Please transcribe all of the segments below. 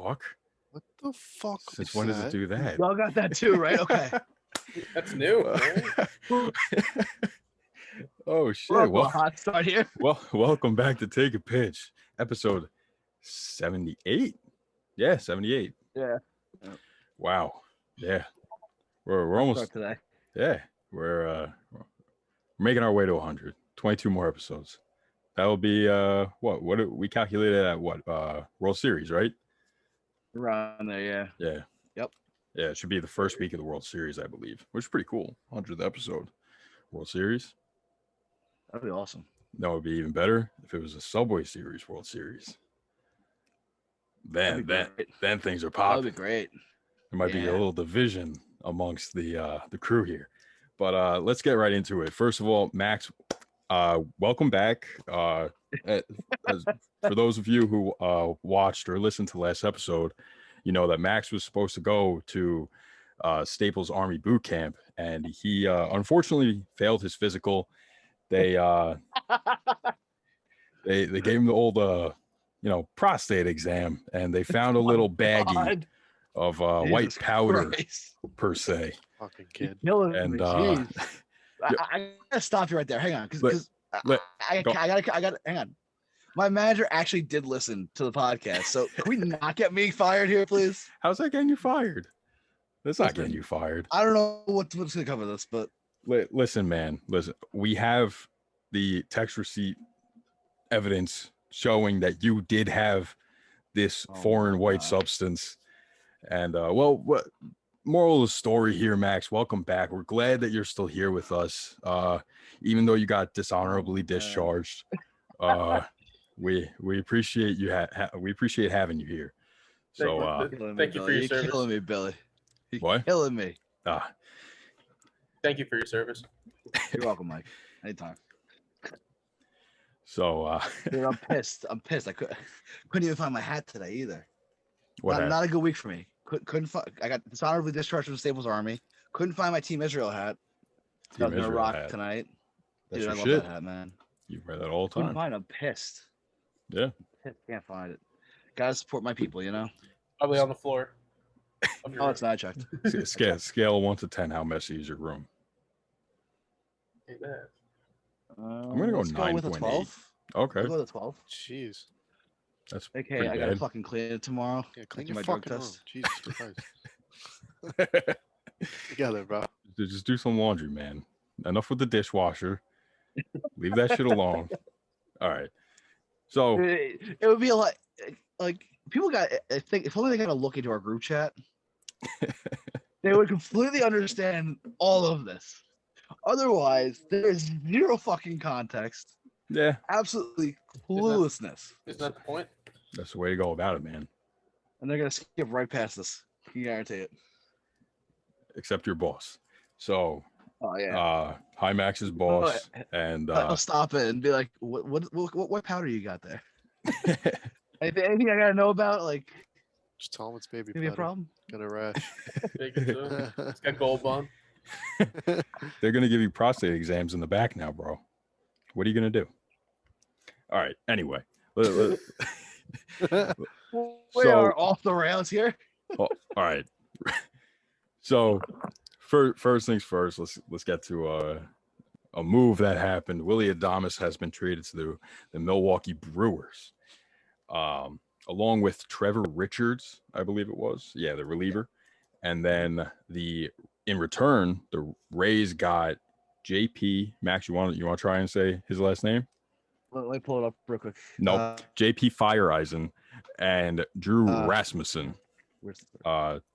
fuck? What the fuck? Since when does it do that? Y'all got that too, right? Okay. That's new. Oh shit! Well, hot start here. Welcome back to Take a Pitch, episode 78. Yeah, 78. Yeah. Wow. Yeah. We're almost today. Yeah, we're making our way to 100. 22 more episodes. That will be what we calculated at what World Series, right? Around there, yeah. Yeah. Yep. Yeah, it should be the first week of the World Series, I believe, which is pretty cool. 100th episode, World Series. That'd be awesome. That would be even better if it was a Subway Series World Series. Then things are popping. That'd be great. There might be a little division amongst the crew here, but let's get right into it. First of all, Max, welcome back. For those of you who watched or listened to last episode, you know that Max was supposed to go to Staples Army boot camp, and he unfortunately failed his physical. They gave him the old prostate exam, and they found a little baggie of white powder per se. Fucking kid. And I gotta stop you right there. Hang on, because I gotta hang on. My manager actually did listen to the podcast, so can we not get me fired here, please? How's that getting you fired? That's not getting you fired. I don't know what's gonna cover this, but listen, man. Listen, we have the text receipt evidence showing that you did have this foreign white substance. And what moral of the story here, Max? Welcome back. We're glad that you're still here with us, even though you got dishonorably discharged. We appreciate you. We appreciate having you here. So thank you for your service. You're killing me, Billy. You're what? Killing me. Thank you for your service. You're welcome, Mike. Anytime. So dude, I'm pissed. I couldn't even find my hat today either. Not a good week for me. Couldn't find. I got dishonorably discharged from the Staples Army. Couldn't find my Team Israel hat. I was gonna rock tonight. That's Dude, your I shit. love that hat, man. You wear that all the time. Couldn't find it. I'm pissed. Yeah. Can't find it. Gotta support my people, you know. Probably on the floor. Oh, it's not checked. Scale 1 to 10. How messy is your room? Ain't bad. I'm gonna go 9.8. Okay. I'll go with a 12. Jeez. That's okay. I gotta fucking clean it tomorrow. Yeah, clean your my drug fucking test. room. Jesus Christ. Together, bro. Just do some laundry, man. Enough with the dishwasher. Leave that shit alone. All right. So it would be like people got. I think if only they got to look into our group chat, they would completely understand all of this. Otherwise, there's zero fucking context. Yeah. Absolutely cluelessness. Isn't that the point? That's the way to go about it, man. And they're gonna skip right past this. I can guarantee it. Except your boss. So yeah. Hi Max's boss. And I'll stop it and be like, what powder you got there? anything I gotta know about? Like, just tell him it's baby maybe powder. a problem? Got a rash. It's got gold bond. They're gonna give you prostate exams in the back now, bro. What are you gonna do? All right. Anyway, we are off the rails here. All right. So, first things first. Let's get to a move that happened. Willy Adames has been traded to the Milwaukee Brewers, along with Trevor Richards, I believe it was. Yeah, the reliever, and then in return, the Rays got JP. Max, you want to try and say his last name? Let me pull it up real quick. No, JP Feyereisen and Drew Rasmussen.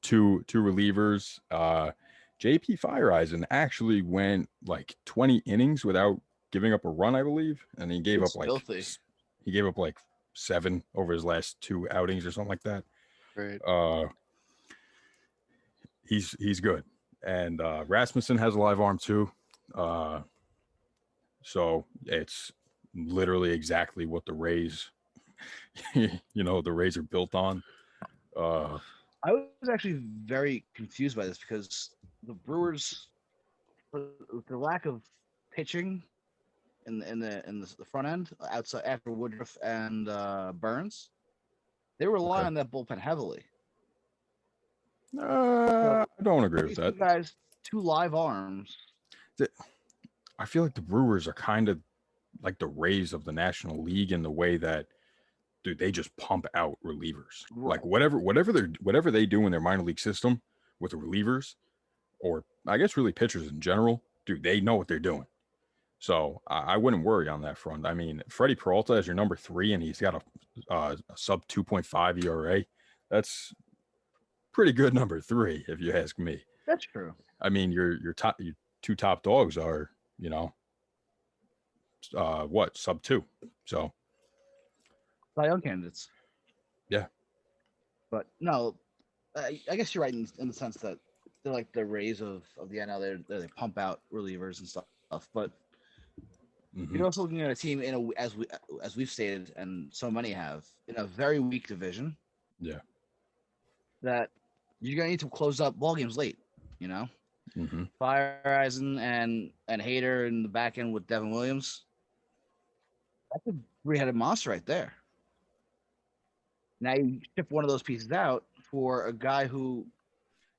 Two relievers. JP Feyereisen actually went like 20 innings without giving up a run, I believe, and he gave up like 7 over his last 2 outings or something like that. Great. He's good, and Rasmussen has a live arm too. So it's literally exactly what the Rays, the Rays are built on. I was actually very confused by this because the Brewers, with the lack of pitching in the front end outside after Woodruff and Burns, They rely on that bullpen heavily. I don't agree with These that. two guys, 2 live arms. I feel like the Brewers are kind of like the Rays of the National League in the way that, dude, they just pump out relievers. Like whatever they do in their minor league system with the relievers, or I guess really pitchers in general, dude, they know what they're doing. So I wouldn't worry on that front. I mean, Freddie Peralta as your number 3, and he's got a sub 2.5 ERA. That's pretty good number 3, if you ask me. That's true. I mean, your 2 top dogs are, sub 2. So Cy Young candidates. Yeah. But no, I guess you're right in the sense that they're like the Rays of the NL. They pump out relievers and stuff. But you're also looking at a team as we've stated, and so many have, in a very weak division. Yeah. That you're gonna need to close up ball games late. Fireisen and Hader in the back end with Devin Williams. That's a 3-headed monster right there. Now you ship one of those pieces out for a guy who.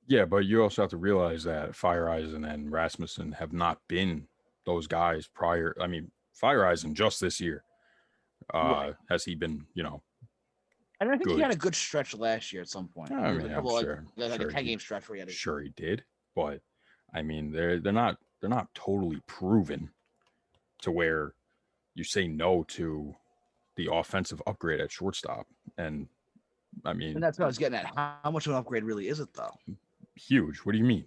Yeah, but you also have to realize that Fireisen and Rasmussen have not been those guys prior. I mean, Fireisen just this year has he been, I don't think good. he had a good stretch last year at some point. I mean, I'm sure. Like a 10-game stretch where he had a. Sure he did, but I mean, they're not totally proven to where you say no to the offensive upgrade at shortstop. And I mean, and that's what I was getting at. How much of an upgrade really is it, though? Huge. What do you mean?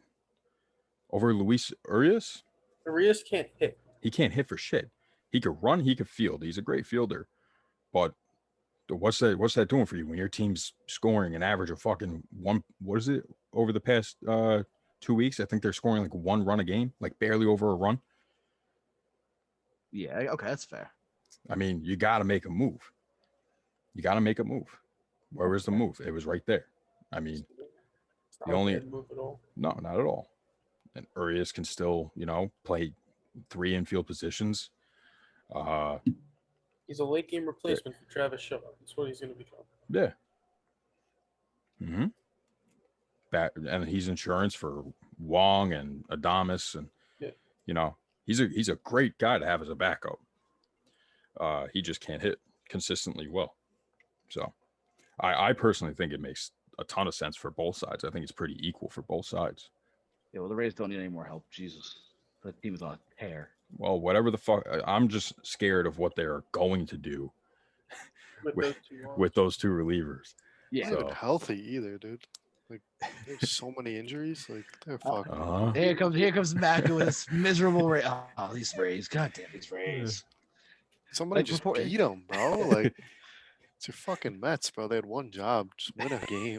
Over Luis Urias? Urias can't hit. He can't hit for shit. He could run, he could field. He's a great fielder. But what's that doing for you when your team's scoring an average of fucking what is it over the past 2 weeks? I think they're scoring like 1 run a game, like barely over a run. Yeah, okay, that's fair. I mean, you got to make a move. Where was the move? It was right there. I mean, the only move at all. No, not at all. And Urias can still, play 3 infield positions. He's a late game replacement for Travis Shaw. That's what he's going to become. Yeah. And he's insurance for Wong and Adames, and he's a great guy to have as a backup. He just can't hit consistently well. So I personally think it makes a ton of sense for both sides. I think it's pretty equal for both sides. Yeah, well, the Rays don't need any more help. Jesus. The team is on a tear. Well, whatever the fuck. I'm just scared of what they're going to do with those 2 relievers. Yeah. Not even healthy either, dude. Like, there's so many injuries. Like, they're fucked. Here comes Mac with his miserable Rays. Oh, these Rays. God damn these Rays. Somebody just beat them, bro. Like, it's your fucking Mets, bro. They had one job. Just win a game.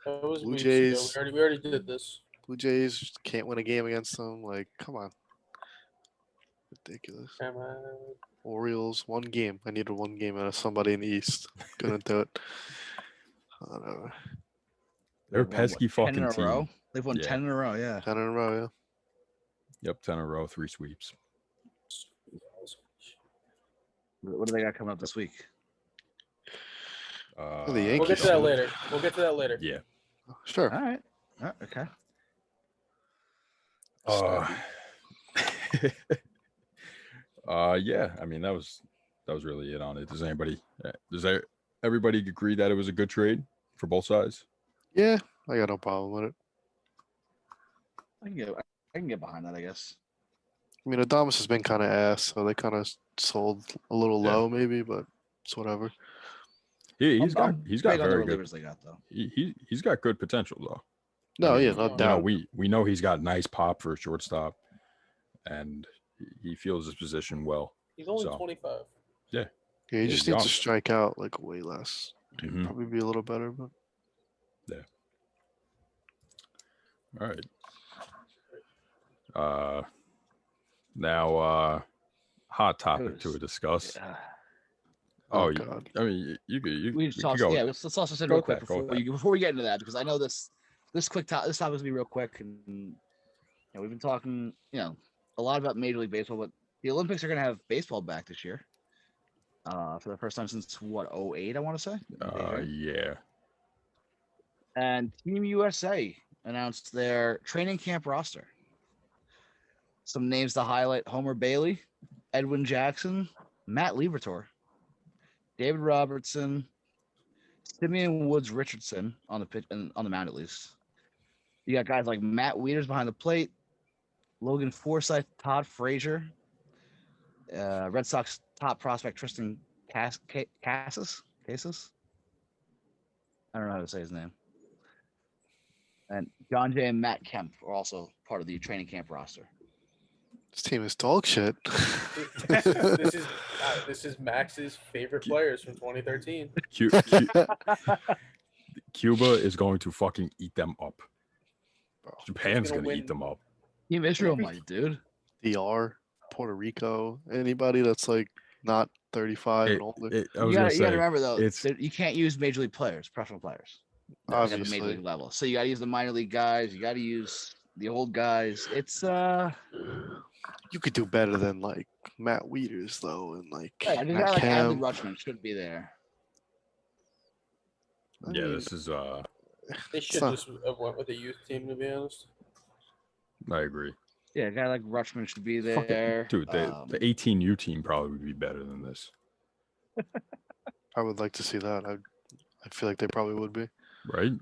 That was Blue weeks Jays. ago. We already did this. Blue Jays can't win a game against them. Like, come on. Ridiculous. Orioles, 1 game. I needed 1 game out of somebody in the East. Couldn't do it. Whatever. They're a pesky fucking 10 in a team. row? They've won 10 in a row, yeah. 10 in a row, yeah. Yep, 10 in a row, 3 sweeps. What do they got coming up this week? The Yankees. We'll get to that later. Yeah. Sure. All right. Okay. Yeah. I mean, that was really it on it. Does everybody agree that it was a good trade for both sides? Yeah, I got no problem with it. I can get behind that, I guess. I mean, Adames has been kind of ass, so they kind of sold a little low, maybe, but it's whatever. He's got very good. They got, though. He's got good potential though. No, yeah, no doubt. We know he's got nice pop for a shortstop, and he feels his position well. He's only 25. Yeah, he just needs to strike out like way less. Probably be a little better, but yeah. All right. Now, hot topic to discuss. Yeah. Oh God. I mean, you we could toss, go. yeah, let's toss this in real quick before we get into that, because I know this topic is gonna be real quick, and we've been talking a lot about Major League Baseball, but the Olympics are gonna have baseball back this year. for the first time since what, '08, I want to say. Yeah. And Team USA announced their training camp roster. Some names to highlight: Homer Bailey, Edwin Jackson, Matt Liberatore, David Robertson, Simeon Woods Richardson on the pitch and on the mound at least. You got guys like Matt Wieters behind the plate, Logan Forsythe, Todd Frazier, Red Sox top prospect Tristan Casas. I don't know how to say his name. And John Jay and Matt Kemp are also part of the training camp roster. This team is dog shit. This is Max's favorite players from 2013. Cuba is going to fucking eat them up. Japan's gonna going to eat win. them up. Team Israel might, dude. DR, Puerto Rico, anybody that's like not 35 and older. I You was gotta, going to say, remember though, it's you can't use major league players, professional players. Like at the major Obviously, league level. So you gotta use the minor league guys. You gotta use the old guys. It's you could do better than like Matt Wieters though, and like I think Matt like Adley Kemp. Rutschman should be there. I yeah, mean, this is They should not- just have went with a youth team, to be honest. I agree. Yeah, a guy like Rutschman should be Fuck it. there. Dude, the 18U team probably would be better than this, I would like to see that. I feel like they probably would be. right?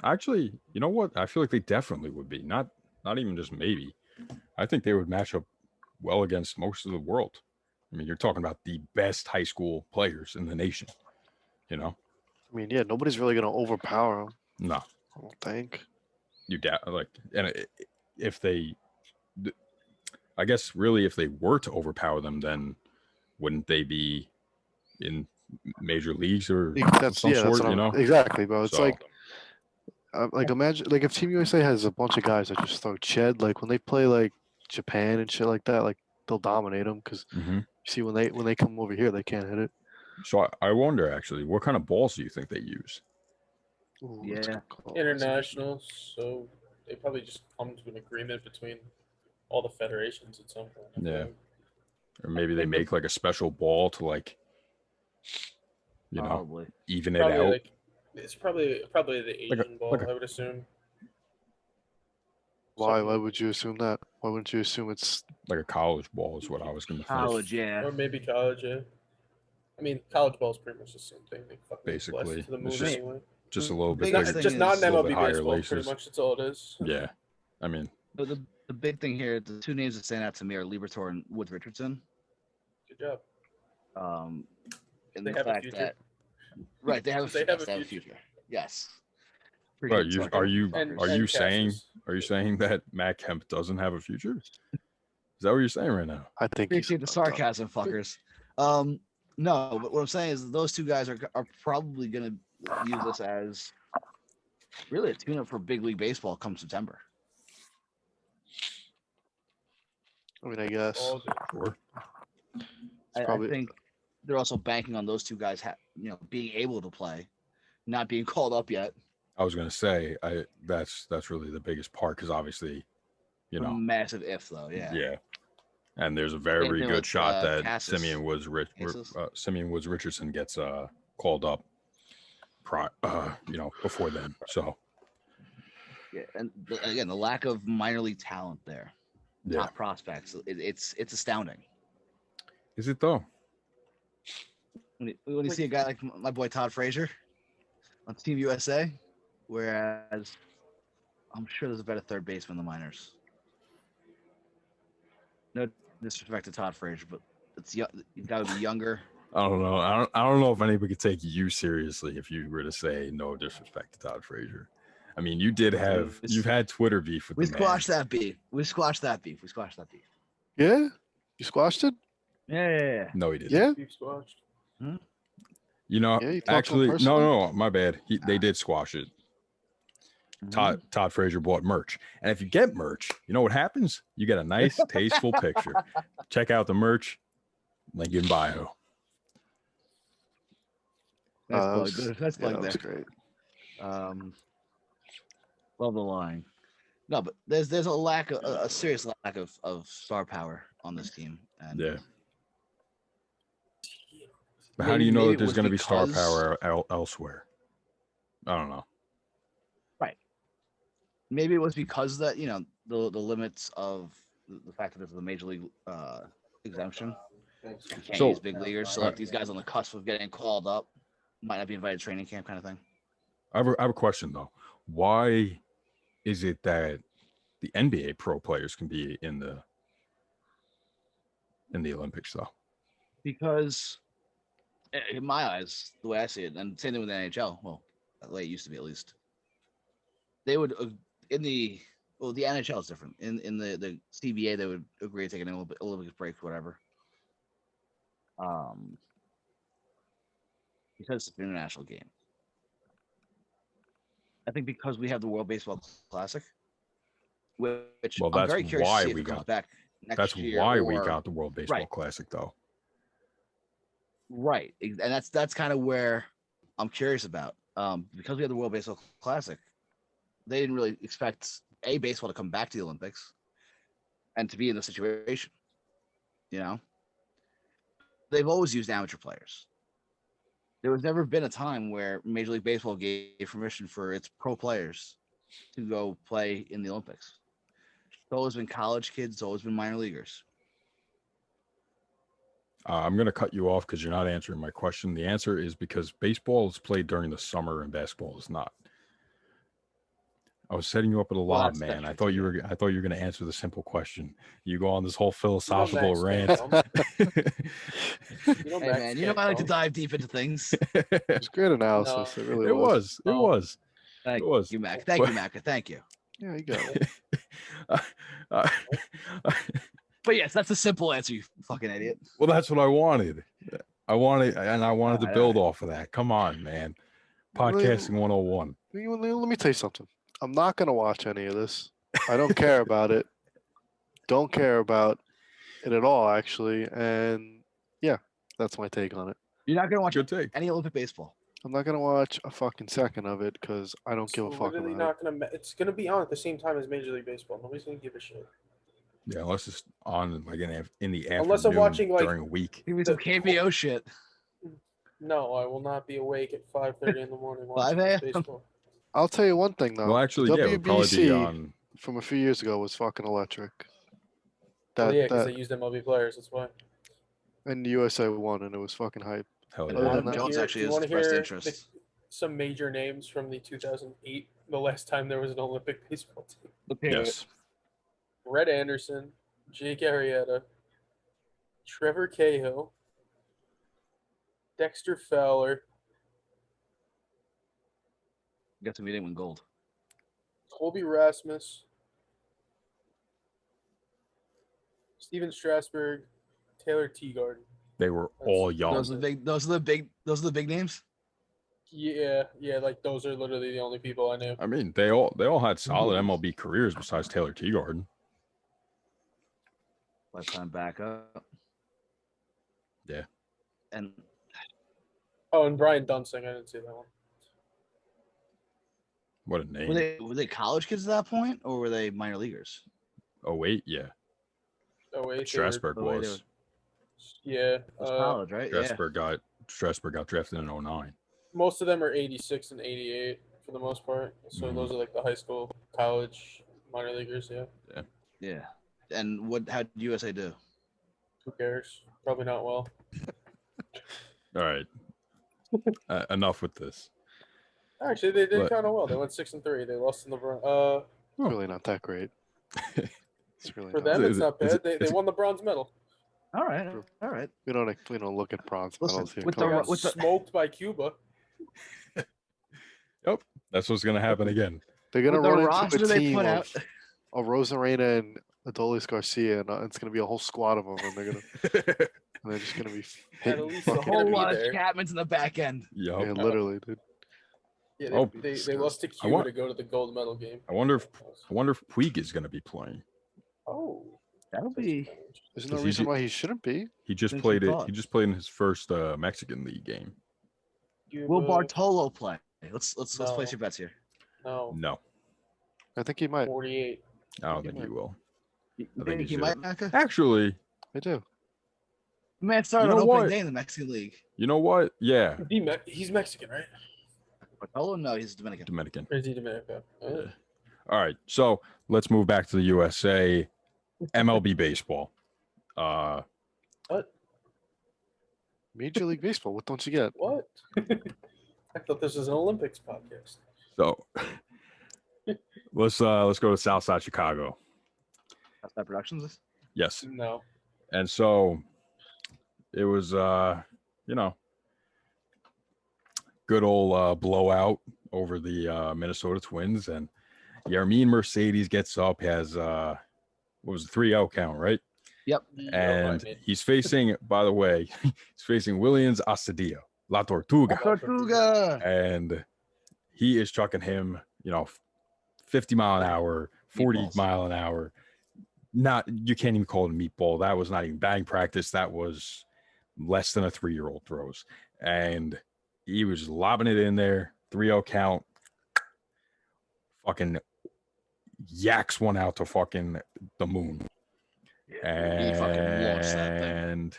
Actually, you know what? I feel like they definitely would be. Not even just maybe. I think they would match up well against most of the world. I mean, you're talking about the best high school players in the nation. You know? I mean, yeah, nobody's really gonna overpower them. No, I don't think. if they, I guess really, if they were to overpower them, then wouldn't they be in major leagues or That's some yeah, that's sort? what You know? exactly, bro. It's So, like imagine like if Team USA has a bunch of guys that just throw Ched, like when they play like Japan and shit like that, like they'll dominate them because mhm. you see when they come over here, they can't hit it. So I wonder actually, what kind of balls do you think they use? Ooh, Yeah. that's a good call. International, so they probably just come to an agreement between all the federations at some point. I Yeah. think. Or maybe they make like a special ball to like, you know, Probably. even it Probably out. like it's probably the Asian Like a- ball, like a- I would assume. Why? Something Why would you assume that? Why wouldn't you assume it's Like a college ball is what I was going to think. College, yeah. Or maybe college, yeah. I mean, college ball is pretty much the same thing. They fucking Basically, blast to the it's moon just- anyway. Just a little bit Biggest bigger. thing Just not is- an a little bit MLB higher baseball. Pretty laces. much, that's all it is. Yeah. I mean, But the big thing here, the two names that stand out to me are Liberatore and Woods Richardson. Good job. And They the have a fact future. that right, they have a, They yes, have a they have a future. future. Yes. Bro, Appreciate you- the are you- sarcasm, are fuckers. you And saying Cassius. are you saying that Matt Kemp doesn't have a future? Is that what you're saying right now? I think he's Appreciate the sarcasm, fuckers. No, but what I'm saying is those two guys are probably going to use this as really a tune-up for big league baseball come September. I mean, I guess. All of it. Sure. I probably- think they're also banking on those two guys, being able to play, not being called up yet. I was going to say that's really the biggest part because obviously, you A know, massive if though, yeah. And there's a Same very thing good with, shot that Cassis. Simeon Woods Richardson gets called up before then. So Yeah, and again, the lack of minor league talent there, yeah. top prospects, it's astounding. Is it though? When you see a guy like my boy Todd Frazier on Team USA, whereas I'm sure there's a better third baseman in the minors. No disrespect to Todd Frazier, but you've got to be younger. I don't know. I don't know if anybody could take you seriously if you were to say no disrespect to Todd Frazier. I mean, you've had Twitter beef with We the man. squashed that beef. We squashed that beef. Yeah, you squashed it. Yeah. No, he didn't. Yeah, Keep squashed. You know, Yeah, you talked to him actually, personally? no, my bad. They did squash it. Todd Frazier bought merch, and if you get merch, you know what happens? You get a nice, tasteful picture. Check out the merch. Link in bio. That's that plug. was- That's yeah, plug that was there. great. Love the line. No, but there's a lack of a serious lack of star power on this team. And Yeah. But how do you know maybe that it there's was going to be star because- power elsewhere? I don't know. Maybe it was because that the limits of the fact that there's a major league exemption. You can't So- use big leaguers, so like these guys on the cusp of getting called up might not be invited to training camp, kind of thing. I have a question though. Why is it that the NBA pro players can be in the Olympics though? Because in my eyes, the way I see it, and same thing with the NHL. Well, the way it used to be, at least. They would the NHL is different. In the CBA, they would agree to take an Olympic break, whatever. Because it's an international game. I think because we have the World Baseball Classic, which Well, I'm that's very curious to why see if we it comes got- back next That's year. why we or- got the World Baseball Right. Classic though. Right, and that's kind of where I'm curious about. Because we have the World Baseball Classic, they didn't really expect baseball to come back to the Olympics and to be in the situation. They've always used amateur players. There has never been a time where Major League Baseball gave permission for its pro players to go play in the Olympics. It's always been college kids. It's always been minor leaguers. I'm going to cut you off because you're not answering my question. The answer is because baseball is played during the summer and basketball is not. I was setting you up with a Well, lob, that's man. I true, thought too, you yeah. were going to answer the simple question. You go on this whole philosophical Max rant. Canton. Hey man, I like to dive deep into things. It's great analysis. No. It really It was. was. It Oh. was. Thank It was. you, Mac. Thank you, Mac. Thank you. Yeah, you got it. But yes, that's a simple answer, you fucking idiot. Well, that's what I wanted. I wanted to Alright, build off of that. Come on, man. Podcasting 101. Let me tell you something. I'm not gonna watch any of this. I don't care about it. Don't care about it at all, actually. And yeah, that's my take on it. You're not gonna watch Good take. any Olympic baseball. I'm not gonna watch a fucking second of it because I don't give a It's fuck literally about it. not gonna. It's gonna be on at the same time as Major League Baseball. Nobody's gonna give a shit. Yeah, unless it's on like in the afternoon Unless I'm watching, like- during a week. Give me some KBO shit. No, I will not be awake at 5:30 in the morning 5 watching a.m.? baseball. I'll tell you one thing though. Well, actually, yeah, it would probably be WBC on. from a few years ago was fucking electric. Well, That yeah, because that they used MLB players. That's why. and the USA won and it was fucking hype. Hell And Other yeah. than Adam that- Jones Do actually you is wanna the best hear interest. Some major names from the 2008, the last time there was an Olympic baseball team. Yes. Brett Anderson, Jake Arrieta, Trevor Cahill, Dexter Fowler, Got to meet him in gold. Colby Rasmus, Steven Strasburg, Taylor Teagarden. They were all young. Those are the big names. Yeah, like those are literally the only people I knew. I mean, they all had solid MLB careers besides Taylor Teagarden. Lifetime backup. Yeah. And Oh, and Brian Dunsing, I didn't see that one. What a name. were they college kids at that point, or were they minor leaguers? Oh wait, yeah. Oh wait, Strasburg Oh, wait, was. Yeah, It was college, right? Yeah. Strasburg got drafted in 09. most of them are 86 and 88 for the most part. So Mhm. those are like the high school, college, minor leaguers. Yeah, Yeah. And how did USA do? who cares? Probably not well. All right. Enough with this. Actually, they did But- kind of well. They went 6-3. They lost in the Oh. It's really not that great. It's really for not. them. Is It's it- not is bad. it- They is it- won the bronze medal. All right. All right. We don't look at bronze Listen, medals here. with They Come the- on. got with the- smoked by Cuba. That's what's gonna happen again. They're gonna with the run roster into a they team put of, out- of Rosarena and Adolis Garcia, and it's gonna be a whole squad of them, and they're just gonna be hitting least A It's fucking. gonna whole be lot of there. Chapmans in the back end. Yup. Yeah, literally, dude. Yeah, Oh, they lost to I Cuba want- to go to the gold medal game. I wonder if Puig is gonna be playing. Oh, That'll be. There's no Because he reason did- why he shouldn't be. He just Since played you it. thought. He just played in his first Mexican League game. Will Cuba, Bartolo play? Let's No. place your bets here. No, No, I think he might. 48. I don't think he will. You I think think he's he it. might, Naka? Actually, I do. Man started You on know opening what? day in the Mexican League. You know what? Yeah, He's Mexican, right? Oh no, he's Dominican. Dominican. Or is he Dominican? Yeah. All right, so let's move back to the USA. MLB baseball. What? Major League Baseball. What don't you get? What? I thought this was an Olympics podcast. So let's go to Southside Chicago. That's that Productions. Yes, No. and so it was you know, good old blowout over the Minnesota Twins, and Yermin Mercedes gets up, has what was it, 3-0 count, right? Yep. And he's facing, by the way, he's facing Williams Asadio, La Tortuga, Tortuga. and he is chucking him, 50 mile an hour, 40 Meatballs. mile an hour. Not, you can't even call it a meatball. That was not even batting practice. That was less than a 3-year-old throws. And he was lobbing it in there, 3-0 count, fucking yaks one out to fucking the moon. He fucking launched that thing. And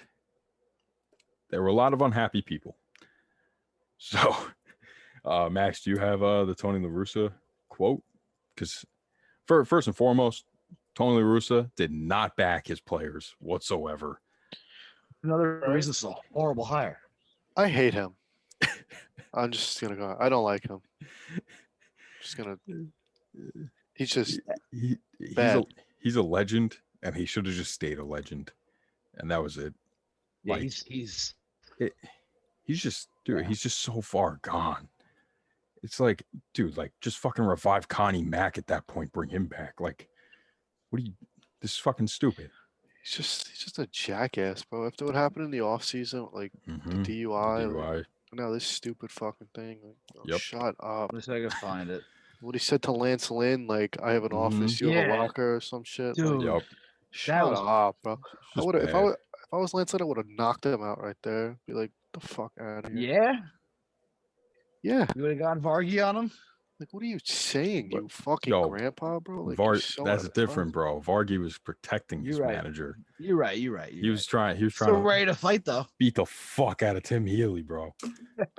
there were a lot of unhappy people. So, Max, do you have the Tony LaRussa quote? Because first and foremost, Tony LaRussa did not back his players whatsoever. Another reason it's a horrible hire. I hate him. I'm just gonna go. I don't like him. Just gonna. He's just bad. He's a legend, and he should have just stayed a legend, and that was it. Yeah, Like, he's just, dude, Yeah. he's just so far gone. It's like, dude, like, just fucking revive Connie Mack at that point, bring him back. Like, what do you? This is fucking stupid. He's just a jackass, bro. After what happened in the off season, like Mhm. the DUI, like, DUI. now this stupid fucking thing. Like, oh, Yep. Shut up. Let's see if I can find it. What he said to Lance Lynn, like, I have an office, you have a Yeah. locker or some shit. Like, Dude, Yep. shut was up, bro. I just would if bad. I was Lance Lynn, I would have knocked him out right there. Be like, the fuck out of here. Yeah, Yeah. you would have gone Vargy on him. Like, what are you saying, you fucking Yo, grandpa, bro? Like, That's different, bro. Vargy was protecting his You're right. manager. You're right. He was trying Still to ready to fight though. beat the fuck out of Tim Healy, bro.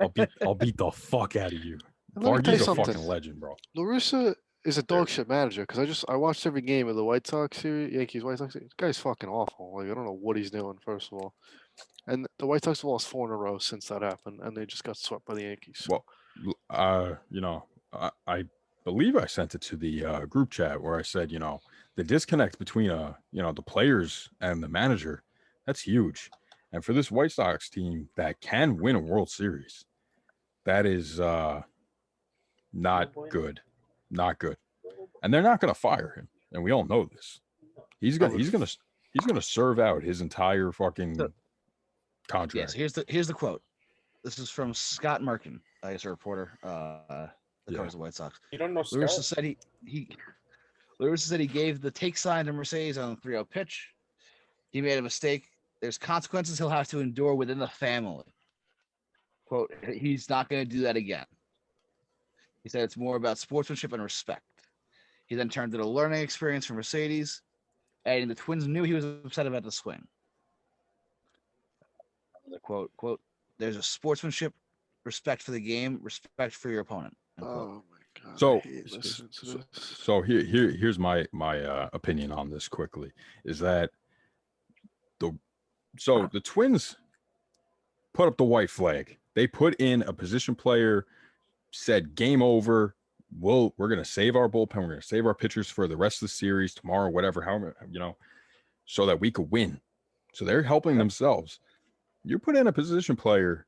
I'll beat the fuck out of you. And let me tell you Vargy's a something. fucking legend, bro. LaRussa is a dog shit manager because I watched every game of the White Sox series, Yankees White Sox. This guy's fucking awful. Like, I don't know what he's doing, first of all. And the White Sox have lost 4 in a row since that happened, and they just got swept by the Yankees. Well, I believe I sent it to the group chat where I said, the disconnect between the players and the manager, that's huge. And for this White Sox team that can win a World Series, that is not good. Not good. And they're not going to fire him. And we all know this. He's going to serve out his entire fucking contract. Yes, here's the quote. This is from Scott Merkin, I guess a reporter that covers the White Sox. You don't know LaRussa Scott? said LaRussa said he gave the take sign to Mercedes on the 3-0 pitch. He made a mistake. There's consequences he'll have to endure within the family. Quote, he's not going to do that again. He said it's more about sportsmanship and respect. He then turned it a learning experience for Mercedes, adding the Twins knew he was upset about the swing. The quote, there's a sportsmanship, respect for the game, respect for your opponent. Oh my god. So, I hate listening to this. so here's my opinion on this quickly, is that the Twins put up the white flag. They put in a position player, said game over. We're gonna save our bullpen. We're gonna save our pitchers for the rest of the series tomorrow, whatever, however, so that we could win. So they're helping themselves. You put in a position player,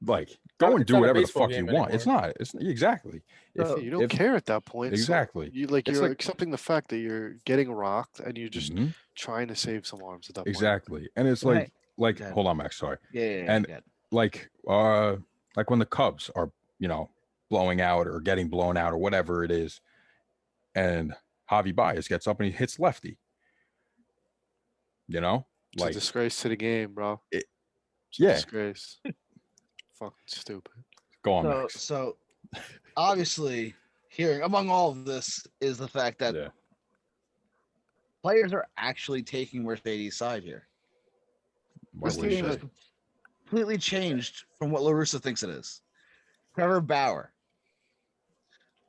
like, go and do whatever the fuck you want. It's not. It's exactly. You don't care at that point. Exactly. So you're accepting the fact that you're getting rocked and you're just Mhm. trying to save some arms at that point. Exactly. And it's Right. like Okay. hold on, Max. Sorry. Yeah. And like when the Cubs are, blowing out or getting blown out or whatever it is, and Javi Baez gets up and he hits lefty. It's a disgrace to the game, bro. It's a yeah. disgrace. Fucking stupid. Go on, Max. So obviously, hearing among all of this is the fact that Yeah. players are actually taking Mercedes' side here. Why This would game you is say? completely changed from what LaRussa thinks it is. 𝒑𝒓𝒏,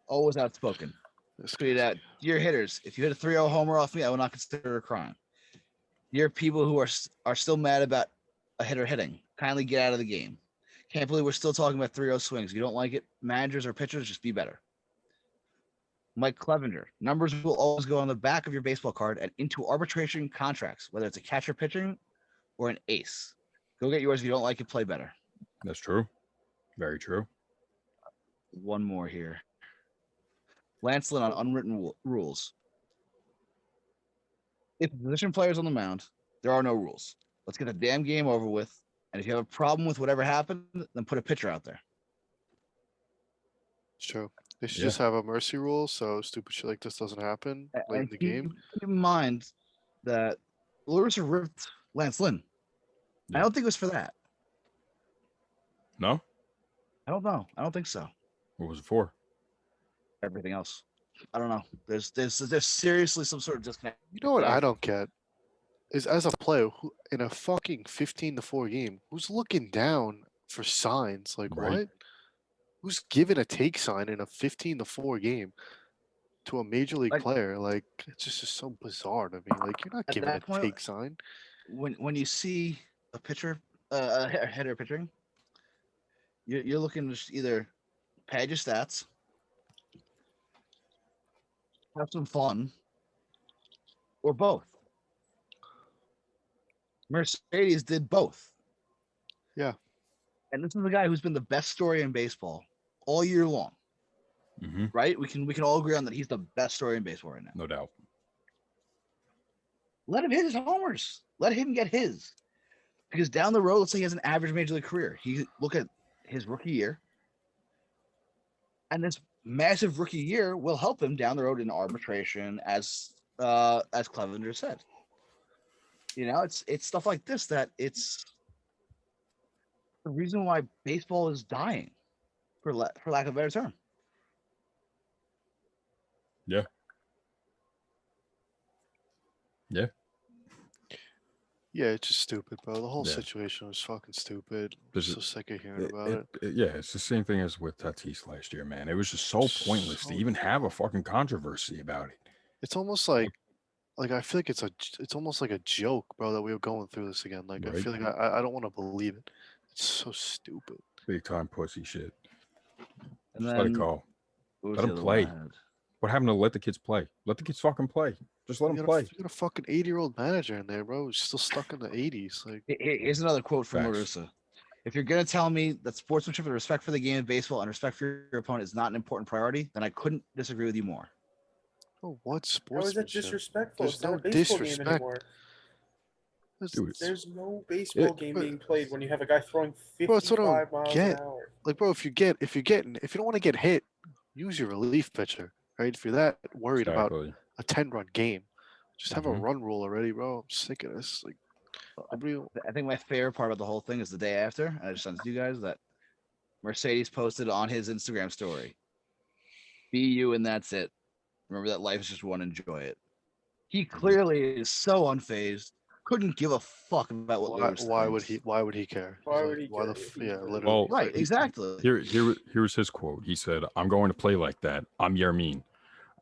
always outspoken. This Tweeted guy's- out, dear hitters, if you hit a 3-0 homer off me, I will not consider a crime. Dear people who are still mad about a hitter hitting, kindly get out of the game. Can't believe we're still talking about 3-0 swings. If you don't like it, managers or pitchers, just be better. Mike Clevenger, numbers will always go on the back of your baseball card and into arbitration contracts, whether it's a catcher pitching or an ace. Go get yours. If you don't like it, play better. That's true. Very true. One more here. Lance Lynn on unwritten rules. If the position player's on the mound, there are no rules. Let's get the damn game over with. And if you have a problem with whatever happened, then put a pitcher out there. It's true. They should Yeah. just have a mercy rule so stupid shit like this doesn't happen late in And the game. keep in mind that LaRussa ripped Lance Lynn. Yeah. I don't think it was for that. No? I don't know. I don't think so. What was it for? Everything else, I don't know. There's seriously some sort of disconnect. You know what Yeah. I don't get is as a player who in a fucking 15-4 game, who's looking down for signs? Like Right. what? Who's giving a take sign in a 15-4 game to a major league Like- player? Like it's just so bizarre to me. Like you're not At giving a that point, take sign. When you see a pitcher, a hitter pitching, you're looking to just either pad your stats, have some fun, or both. Mercedes did both. Yeah. And this is a guy who's been the best story in baseball all year long, Mm-hmm. right? We can all agree on that he's the best story in baseball right now. No doubt. Let him hit his homers. Let him get his. Because down the road, let's say he has an average major league career. He look at his rookie year, and this massive rookie year will help him down the road in arbitration, as Clevenger said. You know, it's stuff like this that it's the reason why baseball is dying, for lack of a better term. Yeah. Yeah. Yeah, it's just stupid, bro. The whole Yeah. situation was fucking stupid. I'm There's a- so sick of hearing about it. Yeah, it's the same thing as with Tatis last year, man. It was just so pointless to So even have a fucking controversy about it. It's almost like I feel like it's almost like a joke, bro, that we were going through this again. Like I Right. feel like I don't want to believe it. It's so stupid. Big time pussy shit. And Just let it then go. what was Let the him other one I play. had? What happened to let the kids play? Let the kids fucking play. Just let You them got, play. you got a fucking 80-year-old manager in there, bro. Who's still stuck in the 80s. Like Here's another quote from Facts. LaRussa. If you're going to tell me that sportsmanship and respect for the game of baseball and respect for your opponent is not an important priority, then I couldn't disagree with you more. oh, what How is that sportsmanship? disrespectful? There's It's not no a baseball game disrespect. anymore. That's- Dude, There's no baseball game but- being played when you have a guy throwing Bro, that's what I 55 don't miles get. an hour. like, bro, if you don't want to get hit, use your relief pitcher, right? If you're that worried about exactly. a 10-run game, just have a Mhm. run rule already, bro. I'm sick of this. Like, nobody- I think my favorite part about the whole thing is the day after, and I just sent it to you guys, that Mercedes posted on his Instagram story, "Be you and that's it. Remember that life is just one, enjoy it." He clearly is so unfazed, couldn't give a fuck about what LaRussa why would thinks. he? Why would he care? Why He's would like, he Why the? care? F- He's yeah, the- literally. Well, he's like, Right, exactly. Here's his quote. He said, "I'm going to play like that. I'm Yermin.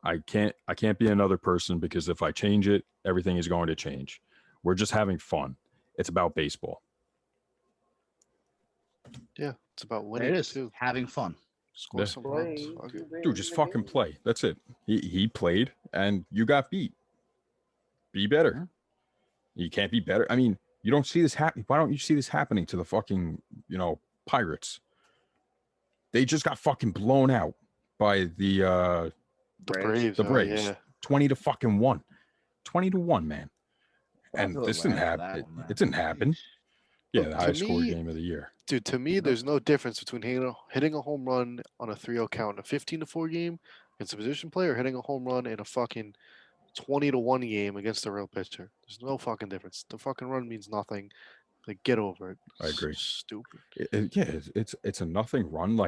I can't be another person because if I change it, everything is going to change. We're just having fun. It's about baseball." Yeah, it's about There winning it is, too. having fun. Score Yeah. some runs. Play Fuck to it. win Dude, just the fucking game. play. That's it. He played and you got beat. Be better. Mhm. You can't be better. I mean, you don't see this happen. Why don't you see this happening to the fucking, Pirates? They just got fucking blown out by the The Braves. Braves. The oh, Braves. yeah. 20-1. 20-1, man. Shout out And to this didn't Atlanta for happen. that one, man. It didn't happen. Yeah, Look, the to highest score me- game of the year. Dude, to me, there's no difference between hitting a home run on a 3-0 count in a 15-4 game against a position player, or hitting a home run in a fucking 20-1 game against a real pitcher. There's no fucking difference. The fucking run means nothing. Like, get over it. I It's so agree. stupid. It's a nothing run,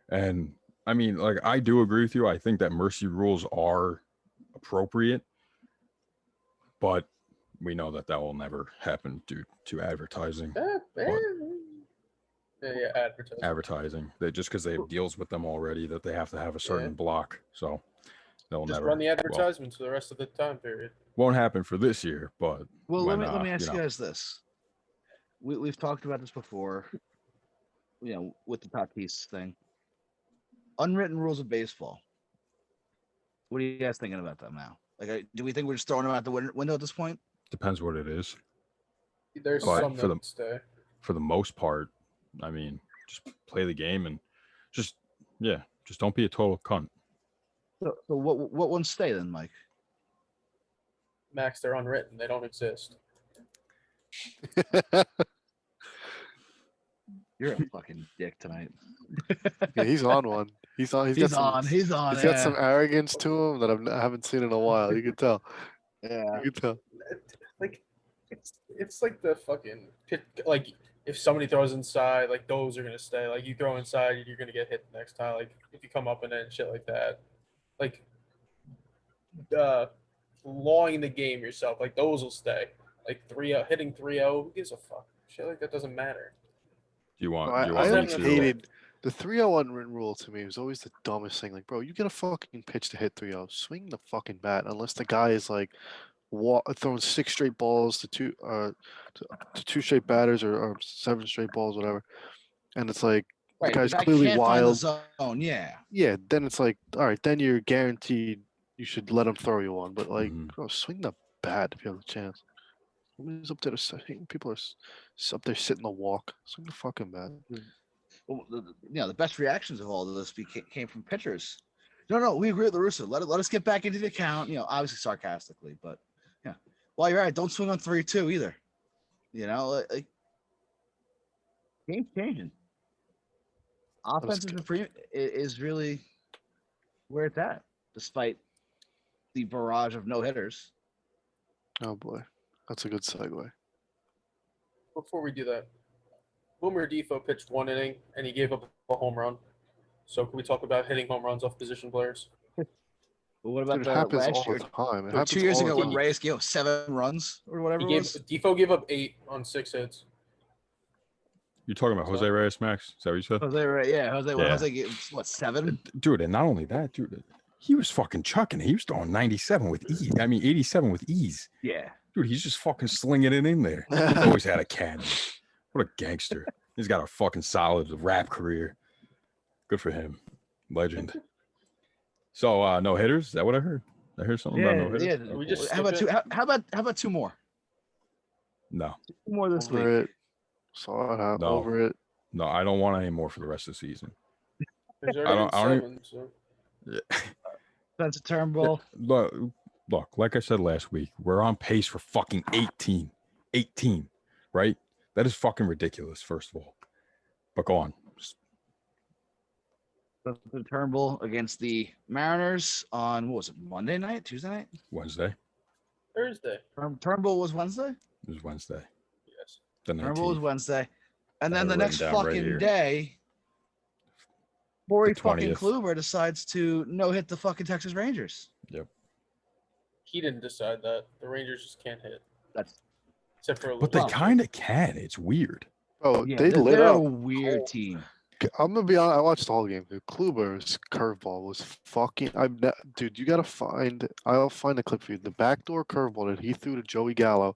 and I mean, I do agree with you. I think that mercy rules are appropriate, but we know that will never happen due to advertising. Yeah, Advertising. They just because they have deals with them already that they have to have a certain block, so they'll just never run the advertisements for the rest of the time period. Won't happen for this year, but let me ask you guys this. We've talked about this before, with the Tatis thing. Unwritten rules of baseball. What are you guys thinking about them now? Like, do we think we're just throwing them out the window at this point? Depends what it is. There's some that stay. For the most part, I mean, just play the game and just don't be a total cunt. So what ones stay then, Mike? Max, they're unwritten. They don't exist. You're a fucking dick tonight. Yeah, he's on one. He's got some arrogance to him that I haven't seen in a while. You can tell. Yeah, you can tell. Like, it's like the fucking like if somebody throws inside, like those are gonna stay. Like you throw inside, you're gonna get hit the next time. Like if you come up in it and shit like that, like lawing the game yourself, like those will stay. Like 3-0, hitting 3-0, who gives a fuck? Shit like that doesn't matter. Do you want? I me always to- hated the 3-0 unwritten rule. To me was always the dumbest thing. Like, bro, you get a fucking pitch to hit 3-0, swing the fucking bat unless the guy is like throwing 6 straight balls to two straight batters or 7 straight balls, whatever. And it's like the guy's clearly wild. Zone. Yeah. Yeah. Then it's like, all right, then you're guaranteed you should let him throw you one. But like, bro, swing the bat if you have the chance. Who's up there people are up there sitting the walk. Swing the fucking bat. Well, the best reactions of all of this came from pitchers. No, we agree with LaRussa. Let us get back into the account. Obviously sarcastically, but yeah. Well, you're right. Don't swing on 3-2 either. Like game's changing. Offensive is really where it's at, despite the barrage of no hitters. Oh boy, that's a good segue. Before we do that, Boomer Defoe pitched 1 inning and he gave up a home run. So can we talk about hitting home runs off position players? But what about It happens last all year? the time. It So happens 2 years all the ago when time. Reyes gave up 7 runs or whatever it was? Defoe gave up 8 on 6 hits. You're talking about Jose Reyes, Max? Is that what you said? Jose gave, what, 7? Dude, and not only that, dude, he was fucking chucking it. He was throwing 97 with ease. I mean, 87 with ease. Yeah. Dude, he's just fucking slinging it in there. He's always had a cannon. What a gangster. He's got a fucking solid rap career. Good for him. Legend. So, no hitters? Is that what I heard? I heard something about no hitters? Yeah. We just how about 2 more? No. 2 more this week. Over it. Saw it happen. No. Over it. No, I don't want any more for the rest of the season. There's I already don't been 7, so. Yeah. That's a Turnbull. Look, like I said last week, we're on pace for fucking 18. 18, right? That is fucking ridiculous, first of all. But go on. The Turnbull against the Mariners on, what was it, Monday night? Tuesday night? Wednesday. Thursday. Turnbull was Wednesday? It was Wednesday. Yes. The Turnbull was 19th. Wednesday. And then I the have it next written down right fucking here. day, Corey The fucking 20th. Kluber decides to no-hit the fucking Texas Rangers. Yep. He didn't decide that. The Rangers just can't hit. That's Except for a little But they Well, kind of can. It's weird. Oh, yeah, they lit they're a up. weird team. I'm gonna be honest. I watched the whole game. Dude. Kluber's curveball was fucking. Dude, you gotta find. I'll find the clip for you. The backdoor curveball that he threw to Joey Gallo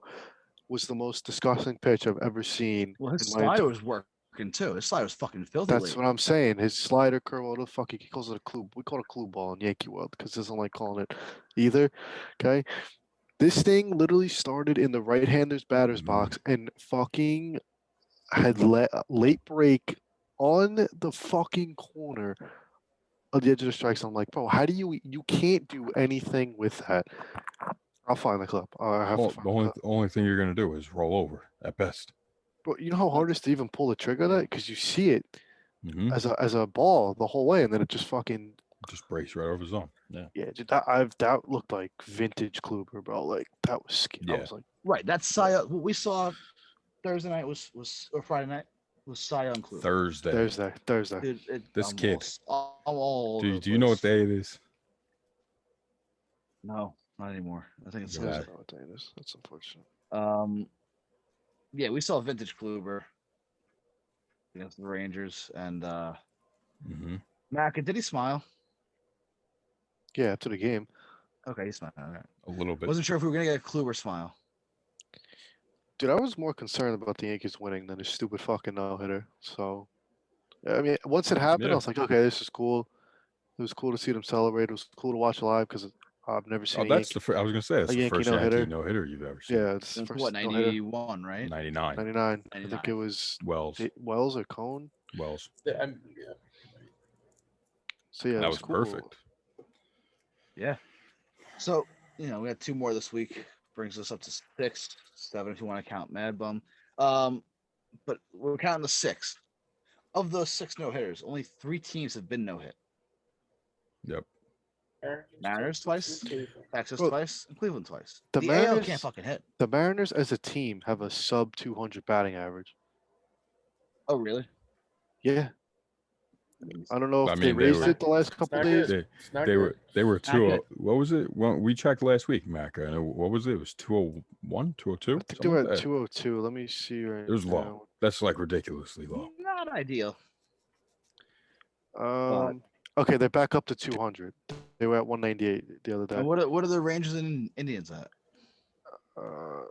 was the most disgusting pitch I've ever seen. Well, his in my slider was working too. His slider was fucking filthy. That's what I'm saying. His slider curveball, the fuck he calls it a clue. We call it a clue ball in Yankee world because he doesn't like calling it either. Okay, this thing literally started in the right-hander's batter's box and fucking had late break on the fucking corner of the edge of the strike zone. I'm like, bro, how do you can't do anything with that? I'll find the clip. I have Well, to find the the clip. only thing you're gonna do is roll over at best. But you know how hard it is to even pull the trigger of that? Because you see it Mm-hmm. as a ball the whole way, and then it just fucking Just breaks right over zone. Yeah. yeah. Dude, that looked like vintage Kluber, bro. Like that was scary. I Yeah. was like, Right. That's what we saw Thursday night was or Friday night was Cy Young Kluber. Thursday. Thursday. Dude, This kid. all over Do the you know what place. day it is? No. Not anymore. I think it's Look at Thursday. that. That's unfortunate. Yeah, we saw vintage Kluber against the Rangers, and Mac, did he smile? Yeah, after the game. Okay, he smiled. All right. A little bit. Wasn't sure if we were gonna get a Kluber smile. Dude, I was more concerned about the Yankees winning than his stupid fucking no-hitter. So, I mean, once it happened, Yeah. I was like, okay, this is cool. It was cool to see them celebrate. It was cool to watch live because I've never seen Oh, a that's Yankee. I was gonna say that's a the Yankee first Yankee no-hitter. no-hitter you've ever seen. Yeah, it's the Since first what, no-hitter. 91, right? 99. 99. I 99. think it was Wells. Wells or Cone. Wells. Yeah. So yeah, it That was was cool. perfect. Yeah. So, we got 2 more this week. Brings us up to 6, 7 if you want to count Mad Bum. But we're counting the 6. Of those 6 no-hitters, only 3 teams have been no-hit. Yep. Mariners twice, Texas Well, twice, and Cleveland twice. the The AL Mariners- can't fucking hit. The Mariners as a team have a sub 200 batting average. Oh, really? Yeah. I don't know if I they mean, they raised were- it the last couple not days. good. They were Not 2. good. What was it? Well, we checked last week, Mac. What was it? It was 201, 202. I think they were at 202. Let me see right It was now. low. That's like ridiculously low. Not ideal. Okay, they're back up to 200. They were at 198 the other day. And what are the Rangers and Indians at?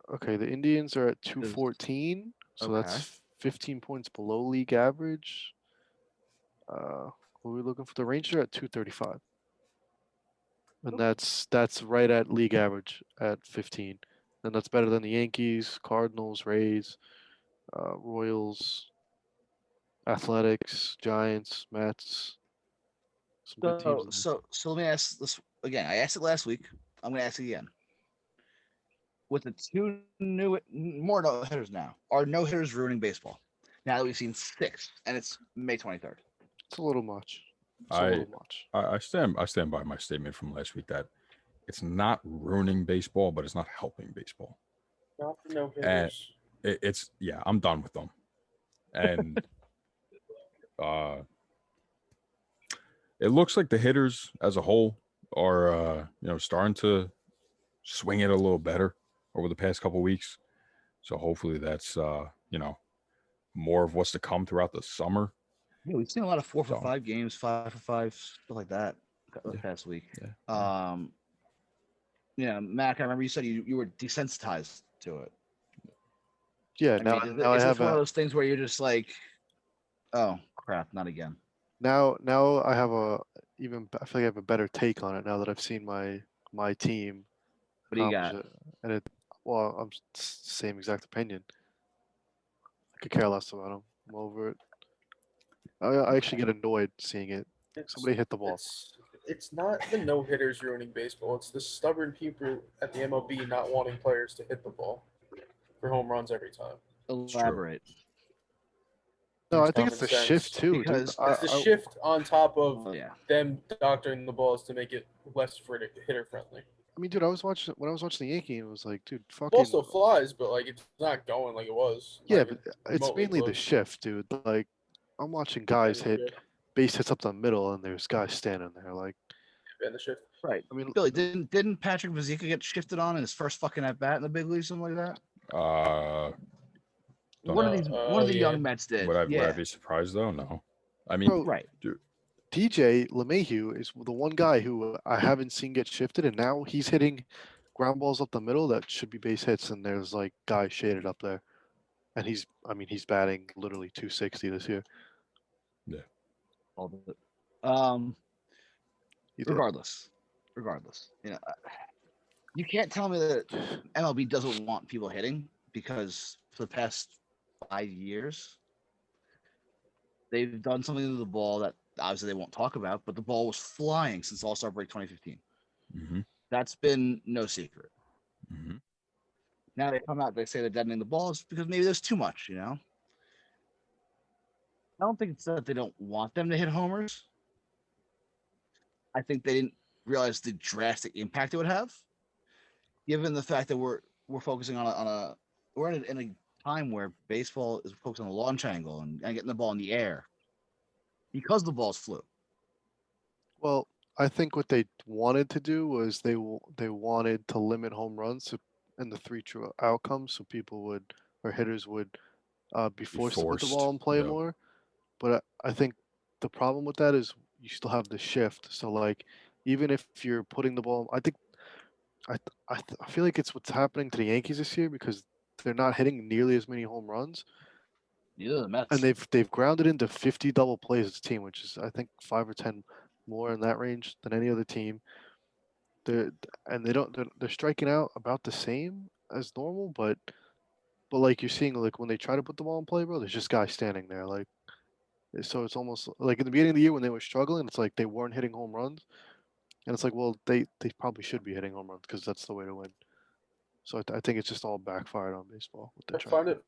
Okay, the Indians are at 214, so Okay. that's 15 points below league average. What are we looking for? The Rangers are at 235, and that's right at league average at 15, and that's better than the Yankees, Cardinals, Rays, Royals, Athletics, Giants, Mets. Some good teams. in there. So let me ask this again. I asked it last week. I'm going to ask it again. With the 2 more no-hitters now, are no-hitters ruining baseball? Now that we've seen 6, and it's May 23rd. It's a little much. I stand by my statement from last week that it's not ruining baseball, but it's not helping baseball. Not the no-hitters. It's I'm done with them. And it looks like the hitters as a whole are starting to swing it a little better over the past couple weeks. So hopefully that's more of what's to come throughout the summer. Yeah, we've seen a lot of 4 for 5 games, 5 for 5, stuff like that the past week. Yeah. Mac, I remember you said you were desensitized to it. Yeah, I now mean, I is have this one of those things where you're just like, oh crap, not again. now I have I feel like I have a better take on it now that I've seen my team. What do you got? accomplish it. And I'm same exact opinion. I could care less about them. I'm over it. I actually get annoyed seeing it. Somebody hit the ball. It's not the no-hitters ruining baseball. It's the stubborn people at the MLB not wanting players to hit the ball for home runs every time. Elaborate. No, I Makes think it's the common shift sense, too, because dude. It's the shift on top of Oh, yeah. them doctoring the balls to make it less hitter friendly. I mean, dude, when I was watching the Yankee, it was like, dude, fucking. Ball still flies, but like it's not going like it was. Yeah, Not but even it's remotely mainly the close. shift, dude. Like, I'm watching guys hit Yeah, base hits up the middle, and there's guys standing there. Like, and the shift. Right. I mean, Billy, didn't 𝒂𝒂𝒅𝒊𝒏𝒈 get shifted on in his first fucking at bat in the big leagues, something like that? One of the young Mets did. Would I yeah. be surprised though? No. I mean, Bro, Right. DJ LeMahieu is the one guy who I haven't seen get shifted, and now he's hitting ground balls up the middle that should be base hits, and there's like guys shaded up there, and he's batting literally 260 this year. Yeah. All of it. He did. Regardless, you can't tell me that MLB doesn't want people hitting, because for the past 5 years, they've done something to the ball that obviously they won't talk about, but the ball was flying since All-Star break 2015. Mm-hmm. That's been no secret. Mm-hmm. Now they come out, they say they're deadening the balls because maybe there's too much, I don't think it's that they don't want them to hit homers. I think they didn't realize the drastic impact it would have, given the fact that we're focusing on we're in a time where baseball is focused on the launch angle and getting the ball in the air because the balls flew. Well, I think what they wanted to do was they wanted to limit home runs and the 3 true outcomes, so people would or hitters would be forced to put the forced, ball in play yeah. more. But I think the problem with that is you still have the shift. So like, even if you're putting the ball, I think I feel like it's what's happening to the Yankees this year because they're not hitting nearly as many home runs, Neither of the Mets. and they've grounded into 50 double plays as a team, which is I think 5 or 10 more in that range than any other team. They're and they don't they're striking out about the same as normal, but like you're seeing like when they try to put the ball in play, bro, there's just guys standing there like. So it's almost like in the beginning of the year when they were struggling, it's like they weren't hitting home runs, and it's like, well, they probably should be hitting home runs because that's the way to win. So I think it's just all backfired on baseball. What I they're trying. find it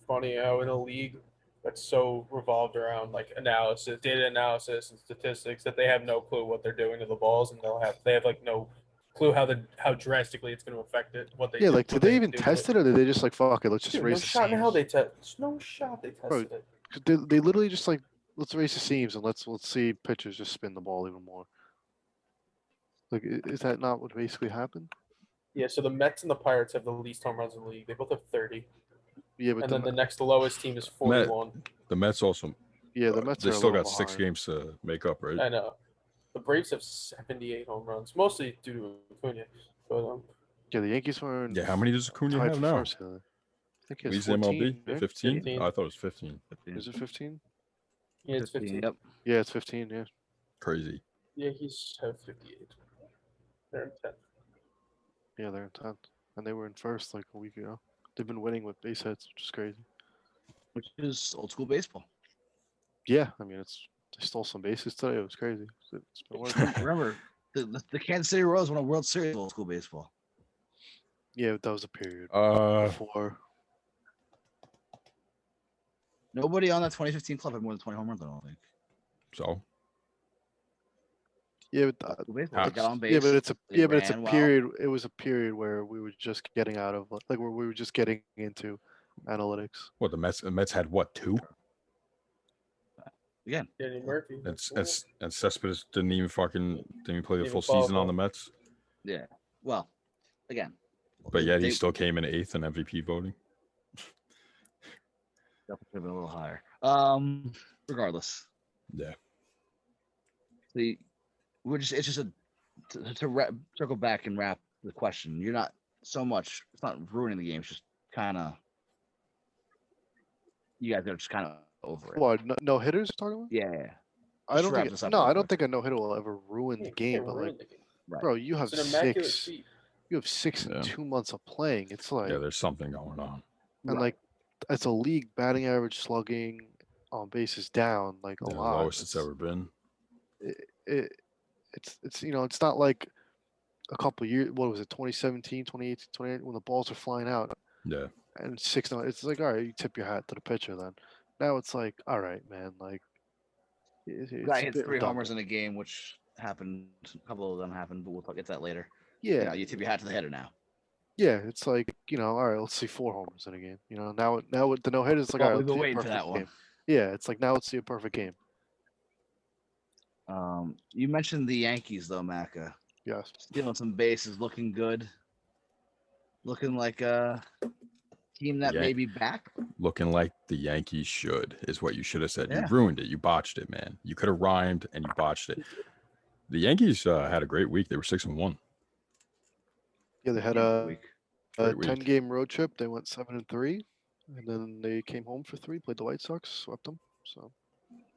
funny how in a league that's so revolved around like analysis, data analysis, and statistics that they have no clue what they're doing to the balls, and they have like no clue how drastically it's going to affect it. What they Yeah, do, like what did they even do test with it or did they just like fuck it? Let's just Dude, raise no the shot in hell seams. they test. No shot they Bro, tested it. 'Cause they literally just like let's raise the seams and let's see pitchers just spin the ball even more. Like is that not what basically happened? Yeah, so the Mets and the Pirates have the least home runs in the league. They both have 30. Yeah, but And then the next lowest team is 41. The Mets also. the Mets They are a still little got 6 behind. games to make up, right? I know. The Braves have 78 home runs, mostly due to Acuna. But Yeah, the Yankees were Yeah, how many does Acuna tied have for now? first. I think he has Leads 14. MLB? Right? 15? 15. I thought it was 15. Is it 15? yeah, it's 15. Yep. Yeah, it's 15. Yeah. Crazy. Yankees have 58. They're in 10th. Yeah, they're in 10th. And they were in first like a week ago. They've been winning with base hits, which is crazy. Which is old school baseball. Yeah, I mean, they stole some bases today. It was crazy. It's been working. Remember, the Kansas City Royals won a World Series of old school baseball. Yeah, that was a period Uh, before. Nobody on that 2015 club had more than 20 home runs, I don't think. so Yeah, but Old school baseball. How- They got on base. yeah, but it's a they but it's a ran well. period. It was a period where we were just getting out of like where we were just getting into analytics. what the Mets had what 2? Again, Danny Murphy. And Cespedes didn't even play the Didn't full even season on qualify. the Mets, yeah. Well, again. but yet he they still came in 8th in MVP voting. definitely could have been a little higher. Regardless, Yeah, it's just circle back and wrap the question. You're not so much. It's not ruining the game. It's just kind of. You guys are just kind of over it. What? No hitters you're talking about? Yeah. I Just don't wrap think. this up No, real I don't quick. think a no hitter will ever ruin the You game. can't But ruin like, the game. Right. bro, you have It's an immaculate 6. feat. You have 6 Yeah. in 2 months of playing. It's like yeah. There's something going on. and like as a league, batting average, slugging, on bases down like a Yeah, the lot. lowest it's ever been. It's it's not like a couple years. What was it? 2017, 2018, 2018 when the balls are flying out Yeah, and 6. It's like all right, you tip your hat to the pitcher. Then now it's like all right, man. Like it's Guy a hits bit 3 homers redundant. in a game, which happened. A couple of them happened, but we'll get to that later. Yeah, You tip your hat to the hitter now. yeah. It's like all right, let's see 4 homers in a game. Now with the no hitters, it's like Well, all right, we've let's been see a waiting for perfect that one. game. Yeah, it's like now let's see a perfect game. You mentioned the Yankees though, 𝒂𝒃. Yes. Stealing some bases, looking good. Looking like a team that may be back. looking like the Yankees should is what you should have said. Yeah. You ruined it. You botched it, man. You could have rhymed and you botched it. The Yankees had a great week. They were 6-1. Yeah, they had Week. a Great week. 10-game road trip. They went 7-3, and then they came home for 3. Played the White Sox, swept them. So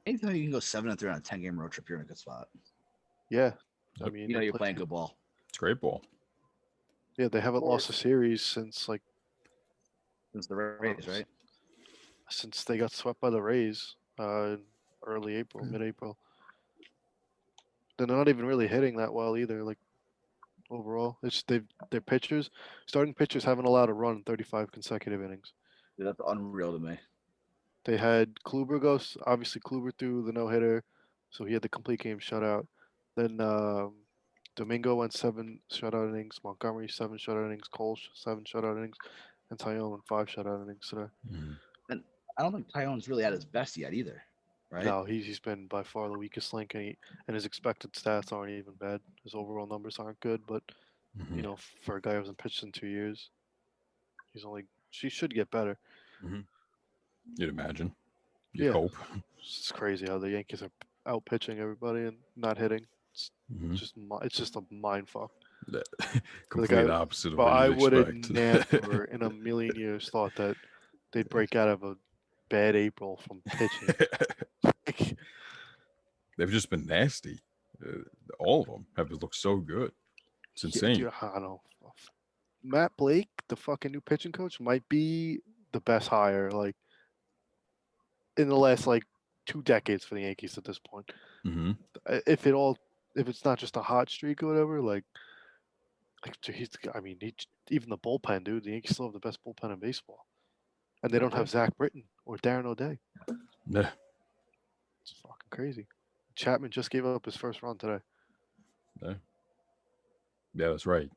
Anytime you can go 7-3 on a 10-game road trip, you're in a good spot. yeah, I Yep. mean, You know they you're played- playing good ball. It's great ball. Yeah, they haven't lost a course. series since like Since the Rays, right? since they got swept by the Rays in early April, mid-April. They're not even really hitting that well either. Like overall, it's their pitchers, starting pitchers haven't allowed a run in 35 consecutive innings. Dude, that's unreal to me. They had Kluber go. Obviously, Kluber threw the no hitter, so he had the complete game shutout. Then Domingo went 7 shutout innings. Montgomery 7 shutout innings. Cole 7 shutout innings, and Tyone 5 shutout innings today. Mhm. I don't think Tyone's really at his best yet either. right? No, he's been by far the weakest link, and his expected stats aren't even bad. His overall numbers aren't good, but Mhm. you know, for a guy who hasn't pitched in 2 years, she should get better. You'd imagine. You'd Yeah. hope. It's crazy how the Yankees are out pitching everybody and not hitting. It's Mhm. just a mind fuck. Complete opposite of But what I you'd would have expect. never in a million years thought that they'd break out of a bad April from pitching. Like, They've just been nasty. All of them have looked so good. It's yeah, insane. dude, I don't know. Matt Blake, the fucking new pitching coach, might be the best hire like in the last like 2 decades for the Yankees at this point. Hmm. If it's not just a hot streak or whatever, like even the bullpen, dude. The Yankees still have the best bullpen in baseball, and they don't have Zach Britton or Darren O'Day. Yeah. It's fucking crazy. Chapman just gave up his first run today. Yeah, that's right.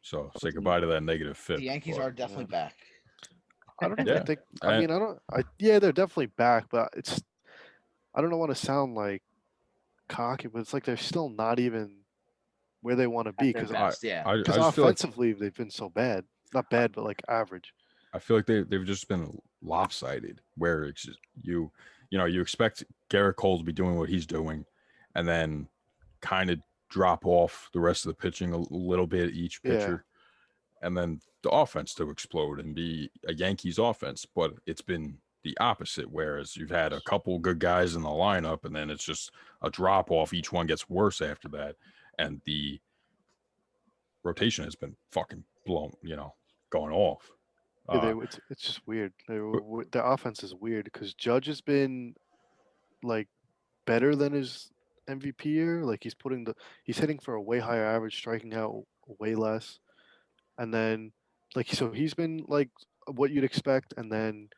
So say goodbye to that negative FIP. The Yankees but- are definitely back. I don't even Yeah, think. and- Yeah, they're definitely back, but I don't want to sound like cocky, but it's like they're still not even where they want to be At their because best, yeah. I because just feel like offensively they've been so bad. Not bad, but like average. I feel like they've just been lopsided. Where it's just, you expect Garrett Cole to be doing what he's doing, and then kind of drop off the rest of the pitching a little bit each Yeah. pitcher, and then the offense to explode and be a Yankees offense. But it's been the opposite. Whereas you've had a couple good guys in the lineup, and then it's just a drop off. Each one gets worse after that, and the rotation has been fucking blown. Going off. Yeah, it's just weird. Their offense is weird because Judge has been like better than his MVP year. Like he's hitting for a way higher average, striking out way less, and then so he's been like what you'd expect, and then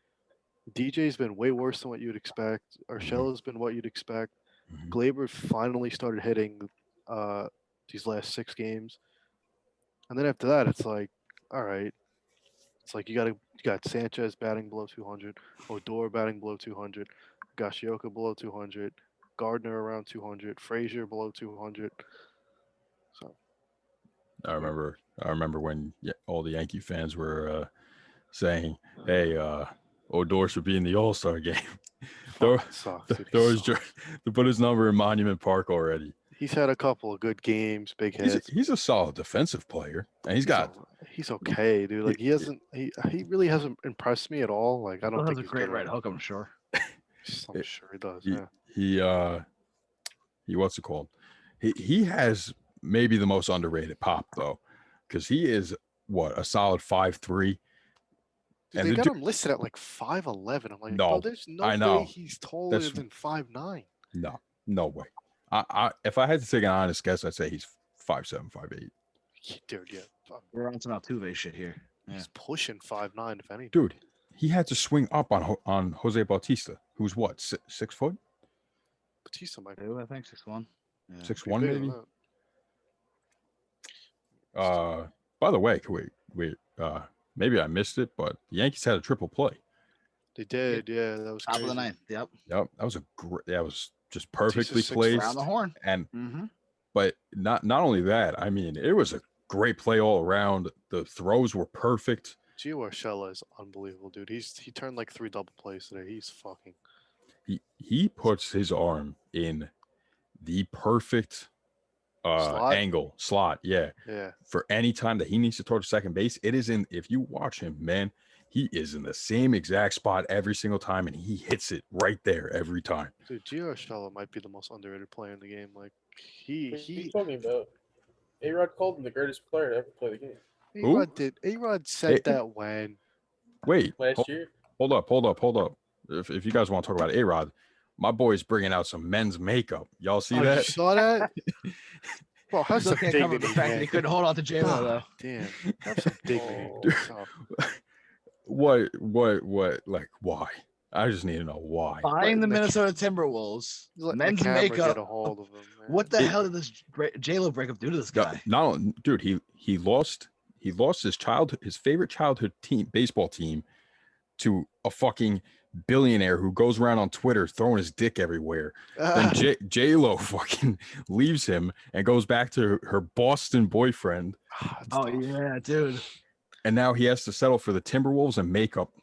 DJ's been way worse than what you'd expect. Urshela's been what you'd expect. Mhm. Gleyber finally started hitting these last 6 games, and then after that, it's like, all right. It's like you got Sanchez batting below 200, Odor batting below 200, Gashioka below 200, Gardner around 200, Frazier below 200. So I remember when all the Yankee fans were saying, "Hey, Odor should be in the All-Star game." fucking sucks. Dude. He sucks. To put his number in Monument Park already. He's had a couple of good games, big hits. He's a solid defensive player, and he's okay, dude. Like he really hasn't impressed me at all. Like I don't think That's a he's great good right at- hook, I'm sure. I'm sure he does. he what's it called? He has maybe the most underrated pop though, because he is a solid 5'3". Dude, they got him listed at like 5'11". I'm like, No, bro, there's no I know. way he's taller That's- than 5'9". No way. I if I had to take an honest guess, I'd say he's 5'7", 5'8". Dude, yeah. We're on some Altuve shit here. Yeah. He's pushing 5'9", if anything. Dude, he had to swing up on Jose Bautista, who's what, 6 foot, Batista might I think 6'1". Yeah. 6'1" bigger than maybe. that. By the way, wait, maybe I missed it, but the Yankees had a triple play. They did, yeah. That was Top crazy. of the ninth. Yep. Yep, that was just perfectly Batista's 6'4". placed. Around the horn. And Mm-hmm. but not only that, I mean, it was a great play all around. The throws were perfect. Gio Urshela is unbelievable, dude. He turned like 3 double plays today. He's fucking. He puts his arm in the perfect angle slot. Yeah. For any time that he needs to throw to second base, it is in. If you watch him, man, he is in the same exact spot every single time, and he hits it right there every time. Dude, Gio Urshela might be the most underrated player in the game. Like What are you talking about? A-Rod called him the greatest player to ever play the game. A-Rod said that when Wait, Last year. Hold up. If you guys want to talk about A-Rod, my boy's bringing out some men's makeup. Y'all see that? You saw that? Bro, have Still some can't cover the dignity, fact that man. he couldn't hold on to J-Lo, though. Damn, have some dignity. Dude. So, What? Like, why? I just need to know why. Buying the letting the Minnesota Timberwolves, he's letting the men's camera makeup. get a hold of him, man. What the hell did this J-Lo breakup do to this guy? Dude, he lost his favorite childhood baseball team to a fucking billionaire who goes around on Twitter throwing his dick everywhere. Then J-Lo fucking leaves him and goes back to her Boston boyfriend. Oh yeah, dude. And now he has to settle for the Timberwolves and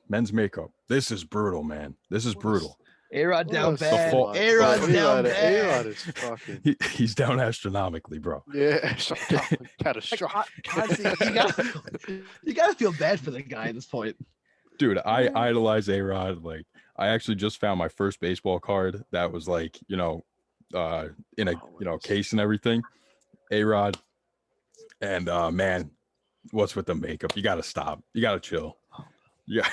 men's makeup. This is brutal, man. This is brutal. A-Rod down bad. fault. A-Rod's down bad. A-Rod is fucking. He's down astronomically, bro. Yeah, catastrophic. Honestly, you gotta feel bad for the guy at this point. Dude, I idolize A-Rod. Like, I actually just found my first baseball card that was like, in a case and everything. A-Rod. And man, what's with the makeup? You gotta stop. You gotta chill. Yeah.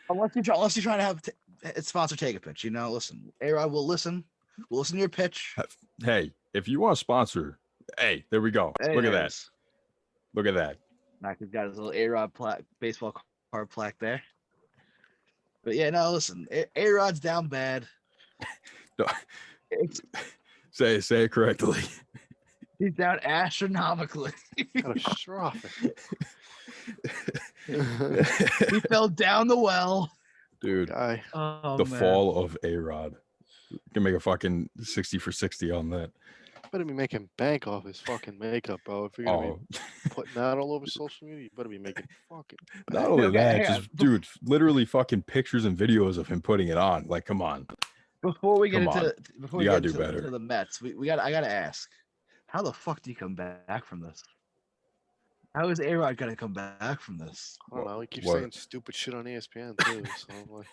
Unless you're trying to have it's sponsor take a pitch, listen. A-Rod will listen. We'll listen to your pitch. Hey, if you want to sponsor, hey, there we go. Look at that. Look at that. Mac has got his little A-Rod baseball card plaque there. But yeah, no, listen. A-Rod's down bad. No. Say it correctly. He's down astronomically. Catastrophic. He fell down the well. Dude, the fall of A-Rod. You can make a fucking 60 for 60 on that. Better be making bank off his fucking makeup, bro. If you're gonna be putting that all over social media, you better be making fucking not only that, just dude, literally fucking pictures and videos of him putting it on. Like, come on. Before we get to the Mets, I gotta ask, how the fuck do you come back from this? How is A-Rod gonna come back from this? I don't know. He keeps saying stupid shit on ESPN too. So I'm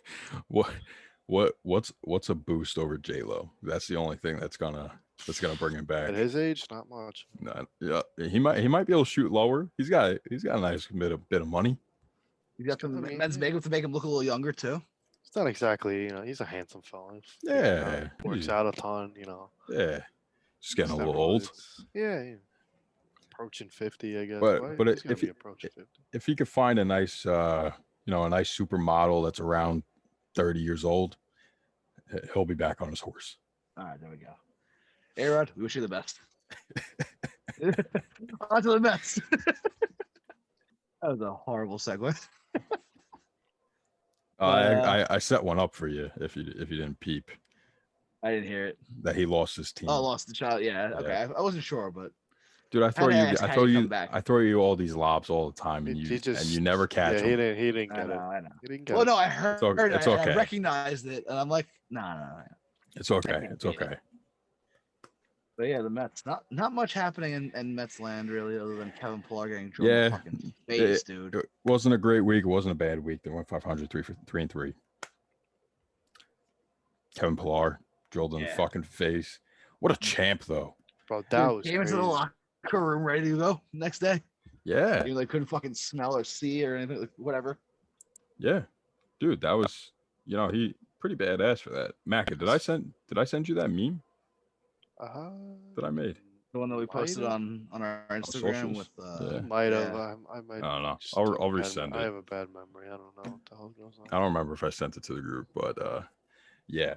like, what's a boost over J-Lo? That's the only thing that's gonna bring him back. At his age, not much. Yeah, he might be able to shoot lower. He's got a nice bit of money. He's got some men's makeup to make him look a little younger too. It's not exactly, he's a handsome fella. Yeah, works out a ton. Yeah, just getting a little old. Yeah. Approaching 50, I guess. But if he could find a nice, a nice supermodel that's around 30 years old, he'll be back on his horse. All right, there we go. A-Rod, we wish you the best. On to the Mets. That was a horrible segue. I set one up for you if you didn't peep. I didn't hear it. That he lost his team. Oh, lost the child. Yeah. Okay. Yeah. I wasn't sure, but dude, I throw you all these lobs all the time, and you never catch them. He didn't get it. I know. He didn't get it. No, I heard it's okay. I recognized it, and I'm like, no. It's okay. It's okay. But yeah, the Mets. Not much happening in Mets land really, other than Kevin Pillar getting drilled in the fucking face, dude. It wasn't a great week. It wasn't a bad week. They went 500, 3-3. Kevin Pillar drilled in the fucking face. What a champ, though. Bro, that was came into the locker room ready to go next day. Yeah. You couldn't fucking smell or see or anything, whatever. Yeah, dude, that was he pretty badass for that. Macca, did I send you that meme? That I made. The one that we posted on our Instagram with might have. I might. I don't know. I'll resend it. I have a bad memory. I don't know what the hell goes on. I don't remember if I sent it to the group, but yeah.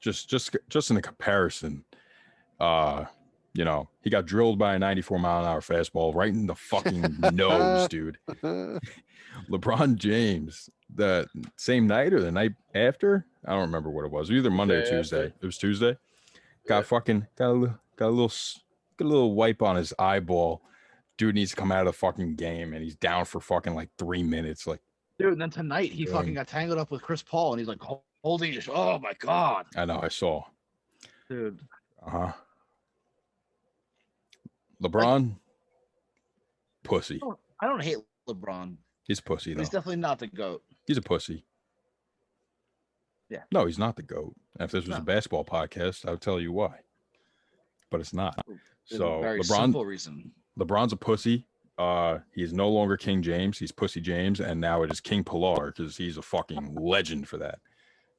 Just in a comparison, he got drilled by a 94-mile-an-hour fastball right in the fucking nose, dude. LeBron James, the same night or the night after, I don't remember what it was. Either Monday or Tuesday. It was Tuesday. Got a little wipe on his eyeball. Dude needs to come out of the fucking game, and he's down for fucking like 3 minutes. Like, dude, and then tonight he fucking got tangled up with Chris Paul, and he's like holding his. Oh my god! I know, I saw. Dude. LeBron, pussy. I don't hate LeBron. He's a pussy though. He's definitely not the GOAT. He's a pussy. Yeah. No, he's not the GOAT. And if this was a basketball podcast, I would tell you why. But it's not. So very simple reason. LeBron's a pussy. He is no longer King James. He's Pussy James, and now it is King Pillar because he's a fucking legend for that.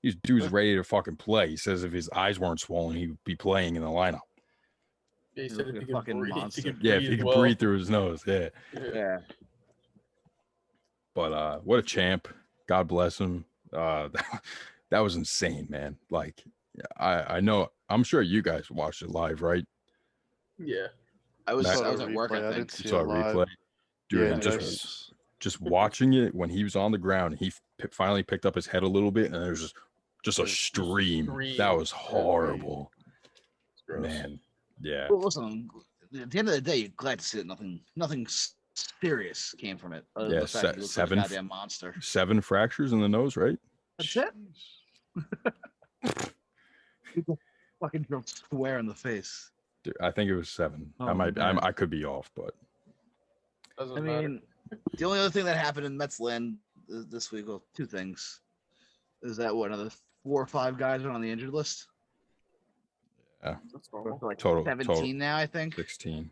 These dude's ready to fucking play. He says if his eyes weren't swollen, he'd be playing in the lineup. Yeah, he said if he could fucking breathe, monster. If he could breathe through his nose. Yeah. Yeah. But what a champ. God bless him. That was insane, man. Like, I know. I'm sure you guys watched it live, right? Yeah. I was at work. I didn't see saw it a replay. live. Dude, just watching it when he was on the ground, he finally picked up his head a little bit, and there was just a stream. That was horrible, man. Yeah. Well, listen, at the end of the day, you're glad to see that nothing serious came from it. Other than the fact that he looks like a goddamn monster. 7 fractures in the nose, right? That's it. People fucking drilled square in the face. Dude, I think it was 7. Oh, I could be off, but Doesn't I matter. mean, the only other thing that happened in Mets land this week, well, 2 things, is that what, another 4 or 5 guys are on the injured list? yeah, That's normal. Like total 17 now, I think. 16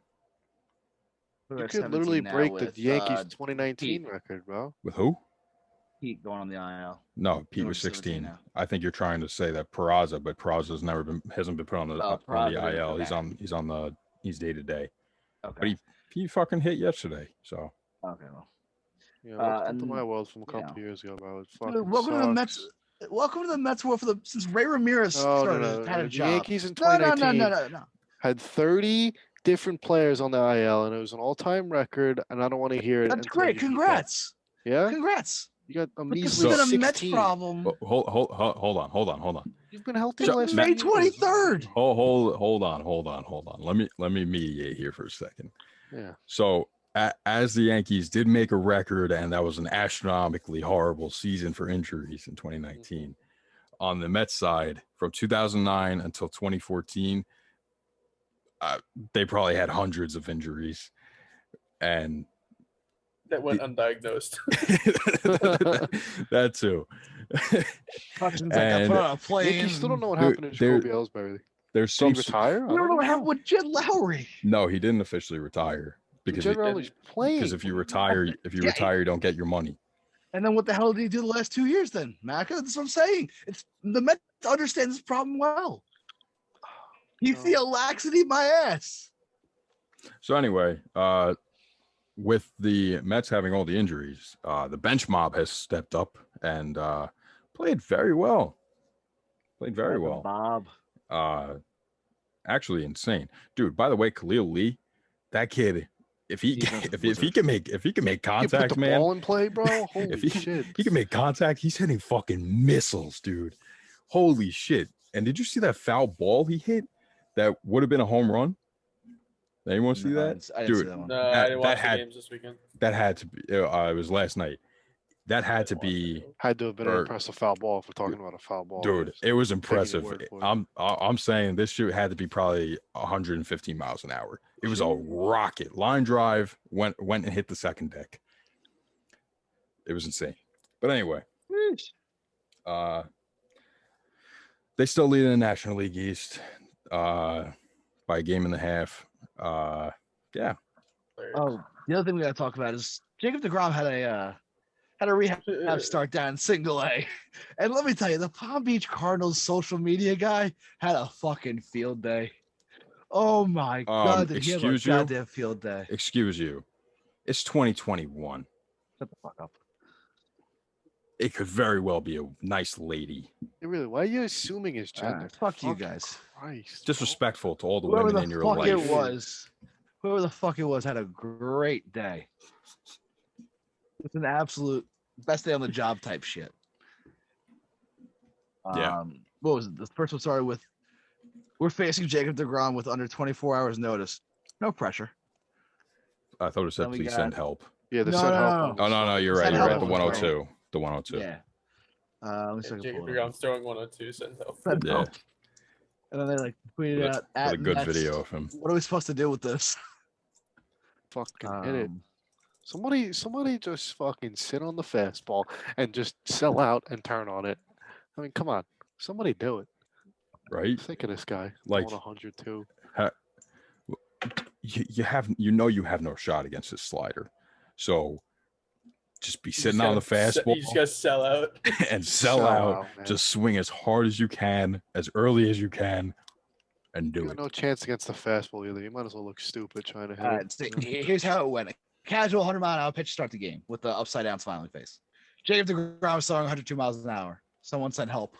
We're You at could literally 17 now break the with, Yankees 2019 Pete. record, bro. with who? Pete going on the IL. No, Pete Going was to 17 16. now. I think you're trying to say that Peraza, but Peraza's hasn't been put on the Peraza, IL. okay. He's day to day. Okay. But he fucking hit yesterday. So Okay. Well. Yeah, welcome to and, my world from a you couple know. years ago, bro. It Dude, fucking welcome to the sucks. Mets. Welcome to the Mets world since Ray Ramirez Oh, started had a The job. Yankees in No. 2019 had 30 different players on the IL, and it was an all-time record. And I don't want to hear it. That's until great. you beat that. Congrats. Yeah, Congrats. you got a But measly this isn't a Mets 16. problem. hold on. You've been healthy So, the last May few years. 23rd. Hold on. Let me mediate here for a second. Yeah. So as the Yankees did make a record, and that was an astronomically horrible season for injuries in 2019. On the Mets side, from 2009 until 2014, they probably had hundreds of injuries, and That went undiagnosed. that too. Fucking like I put on a plane. Yankees still don't know what Dude, happened to Jacoby Ellsbury. There's Did he some. retire? We don't know what happened with Jed Lowry. No, he didn't officially retire because Generally playing. if you retire, you don't get your money. And then what the hell did he do the last 2 years then, Macca? That's what I'm saying. It's the Mets understand this problem well. He's the laxity my ass. So anyway, with the Mets having all the injuries, the bench mob has stepped up and played very well. Bob. Actually insane, dude. By the way, Khalil Lee, that kid, if he can make contact, put the man, ball in play, bro. Holy if shit! he can make contact, he's hitting fucking missiles, dude. Holy shit! And did you see that foul ball he hit? That would have been a home run. Anyone see that? I didn't Dude, see that one. No, I didn't watch the games this weekend. That had to be. It was last night. That had to be. Had to have been or- an impressive foul ball if we're talking about a foul ball. Dude, it was impressive. word for it. I'm saying this shit had to be probably 115 miles an hour. It was a rocket. Line drive, went and hit the second deck. It was insane. But anyway, they still lead in the National League East by a game and a half. Yeah. Oh, the other thing we got to talk about is Jacob deGrom had a rehab start down in Single A, and let me tell you, the Palm Beach Cardinals social media guy had a fucking field day. Oh my god, did he have a excuse you? goddamn field day? Excuse you. It's 2021. Shut the fuck up. It could very well be a nice lady. Really, why are you assuming his gender? Fuck you Fucking guys. Christ. Disrespectful to all the Whoever women the in your fuck life. it was, whoever the fuck it was, had a great day. It's an absolute best day on the job type shit. Yeah. What was it? The first one started with, we're facing Jacob deGrom with under 24 hours notice. No pressure. I thought it said Then we please got- send help. Yeah, the No, set no, help. no. Oh no, you're right. Send You're right. help The was 102. The 102. Yeah. Let me see if I can Jacob pull it up. DeGrom's throwing 102 send help. Send Yeah. help. And then they like tweeted With out a at good Mets, video of him. What are we supposed to do with this? Fucking hit it. Um, Somebody just fucking sit on the fastball and just sell out and turn on it. I mean, come on. Somebody do it. Right? Think of this guy. Like- Like 102. You have no shot against this slider. So just be You sitting just on the gotta fastball You just gotta sell out. and sell out. man. Just swing as hard as you can, as early as you can, and You do got it. no chance against the fastball either. You might as well look stupid trying to hit all it. right, so here's how it went. A casual 100-mile-an-hour pitch to start the game with the upside down smiling face. Jacob deGrom was throwing 102 miles an hour. Someone sent help.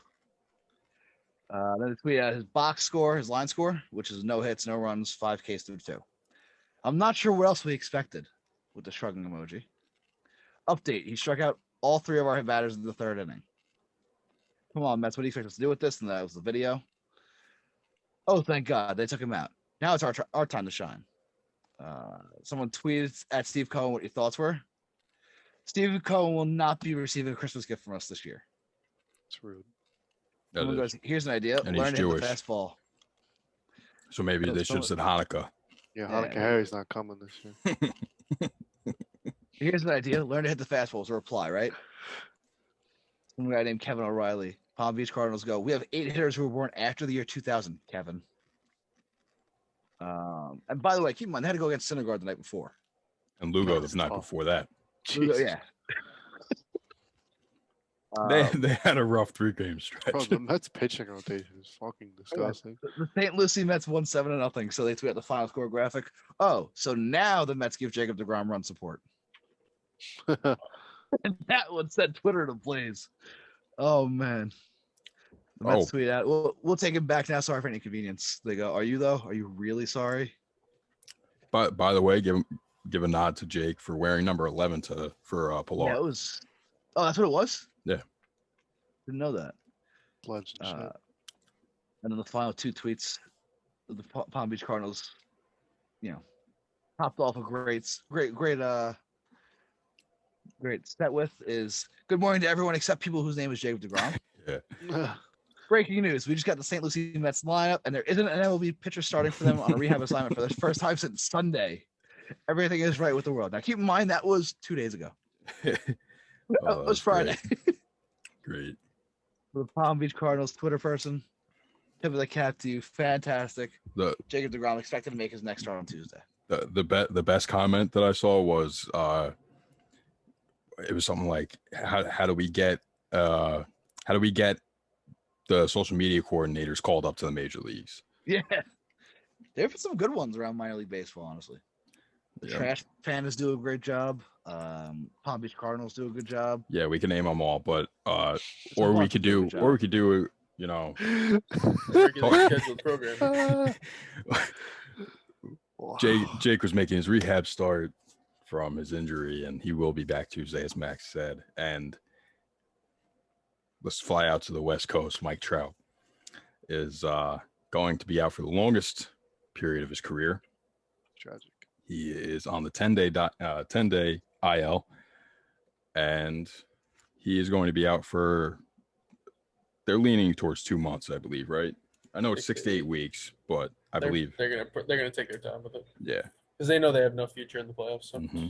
Then we had his box score, his line score, which is no hits, no runs, 5 Ks through 2. I'm not sure what else we expected with the shrugging emoji. Update: he struck out all three of our batters in the third inning. Come on, Mets. What do you expect us to do with this? And that was the video. Oh, thank God they took him out. Now it's our time to shine. Someone tweeted at Steve Cohen what your thoughts were. Steve Cohen will not be receiving a Christmas gift from us this year. It's rude. Someone goes, here's an idea. And Learn he's to hit Jewish. the fastball. So maybe they should have said Hanukkah. Yeah, Yeah. Hanukkah Harry's not coming this year. Here's an idea. Learn to hit the fastball is a reply, right? Some guy named Kevin O'Reilly. Palm Beach Cardinals go, we have 8 hitters who were born after the year 2000, Kevin. And by the way, keep in mind, they had to go against Syndergaard the night before. And Lugo That's the night tough. before that. Lugo, Jesus. yeah. They had a rough 3-game stretch. Bro, the Mets pitching rotation is fucking disgusting. The St. Lucie Mets won 7-0, so they tweet out the final score graphic. Oh, so now the Mets give Jacob deGrom run support. And that one set Twitter to blaze. Oh, man. The Mets tweet out, we'll take him back now. Sorry for any inconvenience. They go, are you, though? Are you really sorry? But by the way, give a nod to Jake for wearing number 11 for Pilar. Yeah, it was. Oh, that's what it was? Yeah. Didn't know that. Legend shit. And then the final 2 tweets of the Palm Beach Cardinals, topped off a great set with is good morning to everyone except people whose name is Jacob deGrom. Yeah. Breaking news. We just got the St. Lucie Mets lineup, and there isn't an MLB pitcher starting for them on a rehab assignment for the first time since Sunday. Everything is right with the world. Now, keep in mind, that was 2 days ago. That was Friday. Great. The Palm Beach Cardinals Twitter person, tip of the cap to you. Fantastic. Jacob deGrom expected to make his next start on Tuesday. The best comment that I saw was it was something like how do we get the social media coordinators called up to the major leagues? Yeah, there've been some good ones around minor league baseball, honestly. The Trash Pandas do a great job. Palm Beach Cardinals do a good job. Yeah, we can name them all, but or we could do regular scheduled program. Jake was making his rehab start from his injury, and he will be back Tuesday, as Max said. And let's fly out to the West Coast. Mike Trout is going to be out for the longest period of his career. Tragic. He is on the 10-day IL, and he is going to be out for. They're leaning towards 2 months, I believe, right? I know it's 6 to 8 weeks, but I believe they're gonna take their time with it. Yeah, because they know they have no future in the playoffs. So. Mm-hmm.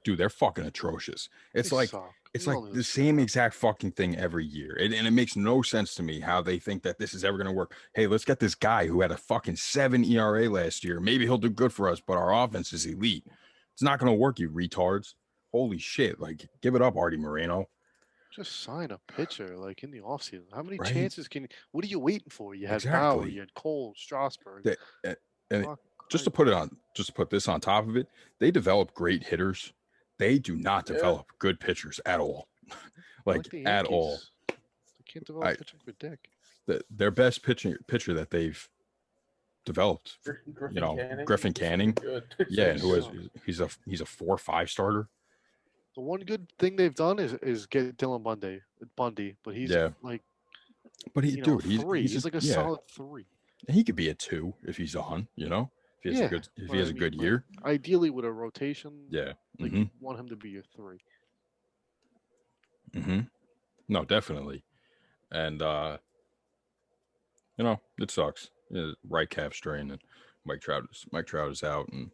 Dude, they're fucking atrocious. It's They like suck. it's We like all know the this. same exact fucking thing every year, and it makes no sense to me how they think that this is ever gonna work. Hey, let's get this guy who had a fucking 7 ERA last year. Maybe he'll do good for us, but our offense is elite. It's not gonna work, you retards. Holy shit! Like, give it up, Artie Moreno. Just sign a pitcher like in the offseason. How many Right. chances can you? What are you waiting for? You had Bauer, Exactly. you had Cole, Strasburg. And Fuck, just to put this on top of it, they develop great hitters. They do not develop good pitchers at all. like the at all. Yankees. They can't develop pitching for dick. Their best pitcher that they've developed, Griffin Canning. Good. Yeah, and he's a 4-5 starter. The one good thing they've done is get Dylan Bundy, but he's like, but he's 3. He's like a solid 3. And he could be a 2 if he's on, if he has a good year. Ideally with a rotation. Yeah. Like you want him to be a 3. No, definitely. And it sucks. Right calf strain, and Mike Trout is out, and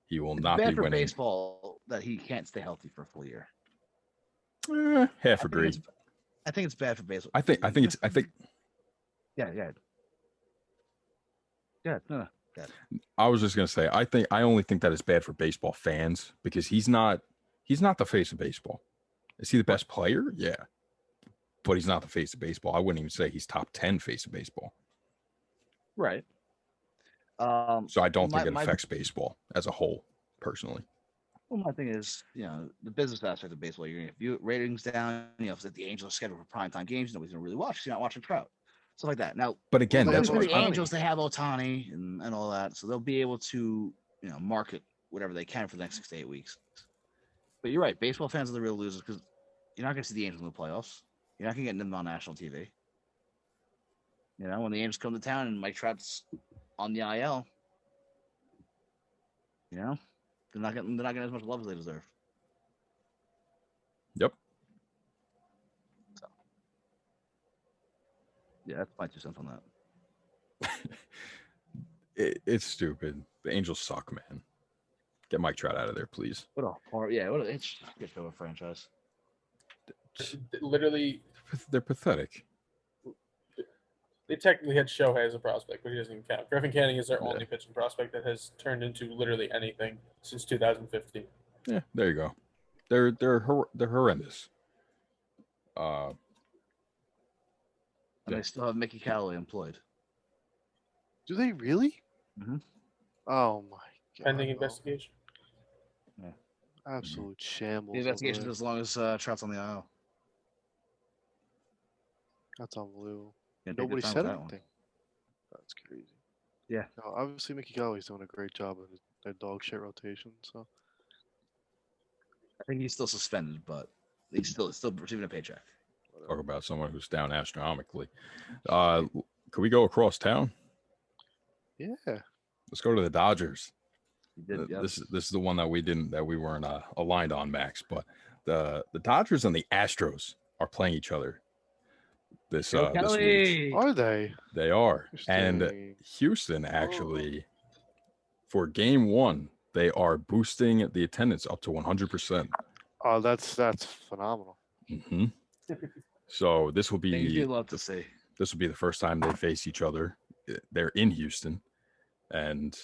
he will not be bad for winning. baseball that he can't stay healthy for a full year. Half agree. I think it's bad for baseball. I think. Yeah. No. I was just gonna say. I only think that it's bad for baseball fans because he's not the face of baseball. Is he the best player? Yeah, but he's not the face of baseball. I wouldn't even say he's top 10 face of baseball. Right. So I don't think it affects baseball as a whole, personally. Well, my thing is, the business aspect of baseball. You're going to view ratings down. If the Angels are scheduled for primetime games, nobody's going to really watch. Because you're not watching Trout, stuff like that. Now, but again, that's that's for what the Angels. They have Ohtani and all that, so they'll be able to, market whatever they can for the next 6 to 8 weeks. But you're right. Baseball fans are the real losers because You're not going to see the Angels in the playoffs. You're not going to get them on national TV. You know, when the Angels come to town and Mike Trout's on the IL, you know, they're not getting as much love as they deserve. Yep. So, yeah, that's my 2 cents on that. It's stupid. The Angels suck, man. Get Mike Trout out of there, please. What it's a good show of franchise. Literally, They're pathetic. they technically had Shohei as a prospect, but he doesn't even count. Griffin Canning is their Yeah. only pitching prospect that has turned into literally anything since 2015. Yeah, there you go. They're horrendous. And Yeah. they still have Mickey Callaway employed. Do they really? Mhm. Oh my god. Pending bro. investigation. Absolute shambles. The over investigation there. as long as Trout's on the IL. That's unbelievable. Yeah, take your Nobody time said with that one. anything. That's crazy. Yeah. No, obviously, Mickey Callaway's doing a great job of their dog shit rotation. So I think he's still suspended, but he's still receiving a paycheck. Talk about someone who's down astronomically. Could we go across town? yeah, Let's go to the Dodgers. He did, yeah. This is the one that we weren't aligned on, Max. But the Dodgers and the Astros are playing each other this week. Kelly! are they? They are, and Interesting. Houston actually for Game 1 they are boosting the attendance up to 100%. Oh, that's phenomenal. Mm-hmm. So this will Things you be love to see. this will be the first time they face each other. They're in Houston, and